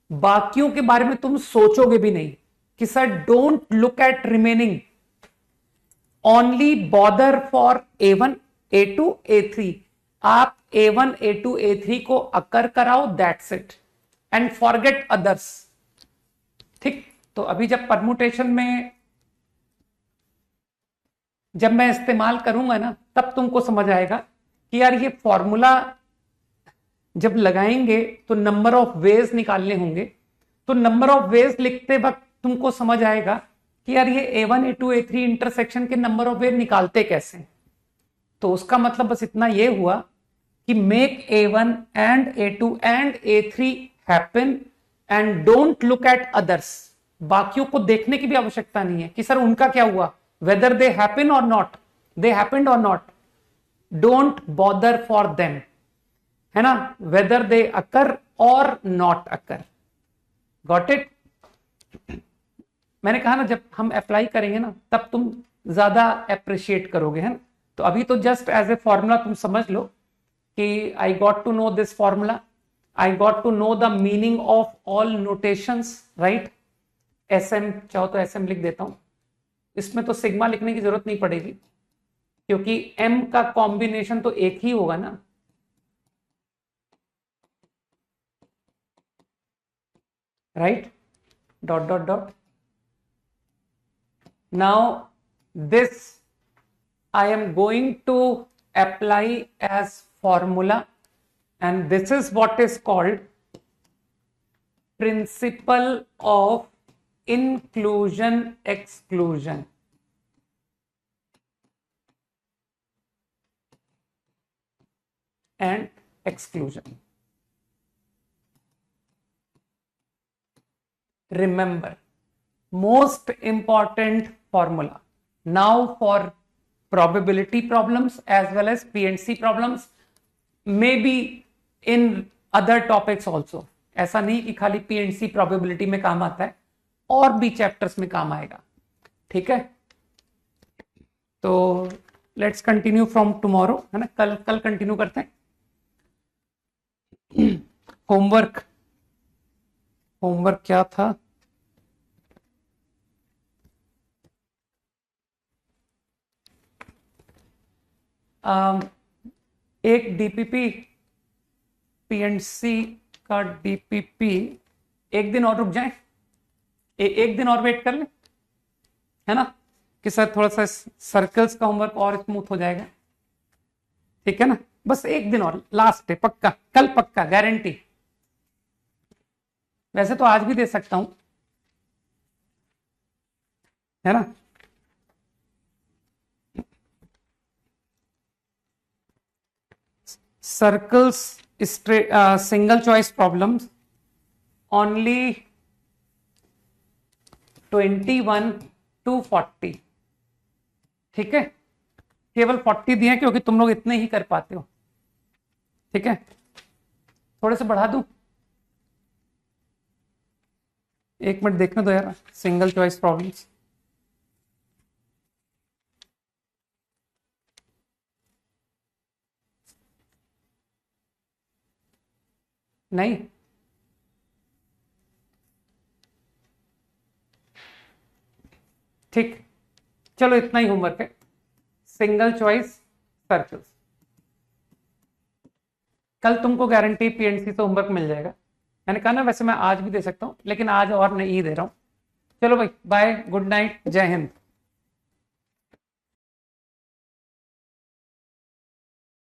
बाकियों के बारे में तुम सोचोगे भी नहीं कि sir don't look at remaining, only bother for A1 A2 A3। आप A1 A2 A3 को अकर कराओ, that's it, and forget others. ठीक। तो अभी जब परमुटेशन में जब मैं इस्तेमाल करूंगा ना, तब तुमको समझ आएगा कि यार ये फॉर्मूला जब लगाएंगे तो नंबर ऑफ वेज निकालने होंगे। तो नंबर ऑफ वेज लिखते वक्त तुमको समझ आएगा कि यार ये A1 A2 A3 इंटरसेक्शन के नंबर ऑफ वेज निकालते कैसे। तो उसका मतलब बस इतना ये हुआ कि make A1 and A2 and A3 happen and don't look at others. बाकियों को देखने की भी आवश्यकता नहीं है कि सर उनका क्या हुआ, वेदर दे हैपन और नॉट, दे हैपेंड और not, don't bother for them, है ना, वेदर दे अकर और नॉट अकर। Got it. मैंने कहा ना जब हम अप्लाई करेंगे ना तब तुम ज्यादा अप्रिशिएट करोगे, है ना। तो अभी तो जस्ट एज ए फॉर्मूला तुम समझ लो कि I got to know this formula, I got to know the meaning of all notations, right. SM चाहो तो SM लिख देता हूं, इसमें तो सिग्मा लिखने की जरूरत नहीं पड़ेगी क्योंकि M का कॉम्बिनेशन तो एक ही होगा ना। Right, dot dot dot. Now this I am going to apply as formula, and this is what is called principle of inclusion exclusion. And exclusion. Remember, most important formula. Now for probability problems as well as PNC problems, maybe in other topics also. ऐसा नहीं कि खाली PNC probability में काम आता है, और भी चैप्टर्स में काम आएगा। ठीक है, तो लेट्स कंटिन्यू फ्रॉम टुमारो, है ना, कल कल कंटिन्यू करते हैं। होमवर्क, होमवर्क क्या था? एक डीपीपी पीएनसी का डीपीपी, एक दिन और रुक जाए, एक दिन और वेट कर ले, है ना, कि सर थोड़ा सा सर्कल्स का होमवर्क और स्मूथ हो जाएगा। ठीक है ना, बस एक दिन और, लास्ट है, पक्का कल, पक्का गारंटी। वैसे तो आज भी दे सकता हूं, है ना। Circles, single choice problems only 21 to 40। ठीक है, केवल 40 दिए क्योंकि तुम लोग इतने ही कर पाते हो। ठीक है, थोड़े से बढ़ा दूं, एक मिनट देखने दो यार, सिंगल चॉइस प्रॉब्लम्स। नहीं, ठीक, चलो इतना ही होमवर्क है, सिंगल चॉइस सर्कल्स। कल तुमको गारंटी पीएनसी से होमवर्क मिल जाएगा। मैंने कहा ना, वैसे मैं आज भी दे सकता हूं, लेकिन आज और नहीं दे रहा हूं। चलो भाई, बाय, गुड नाइट, जय हिंद।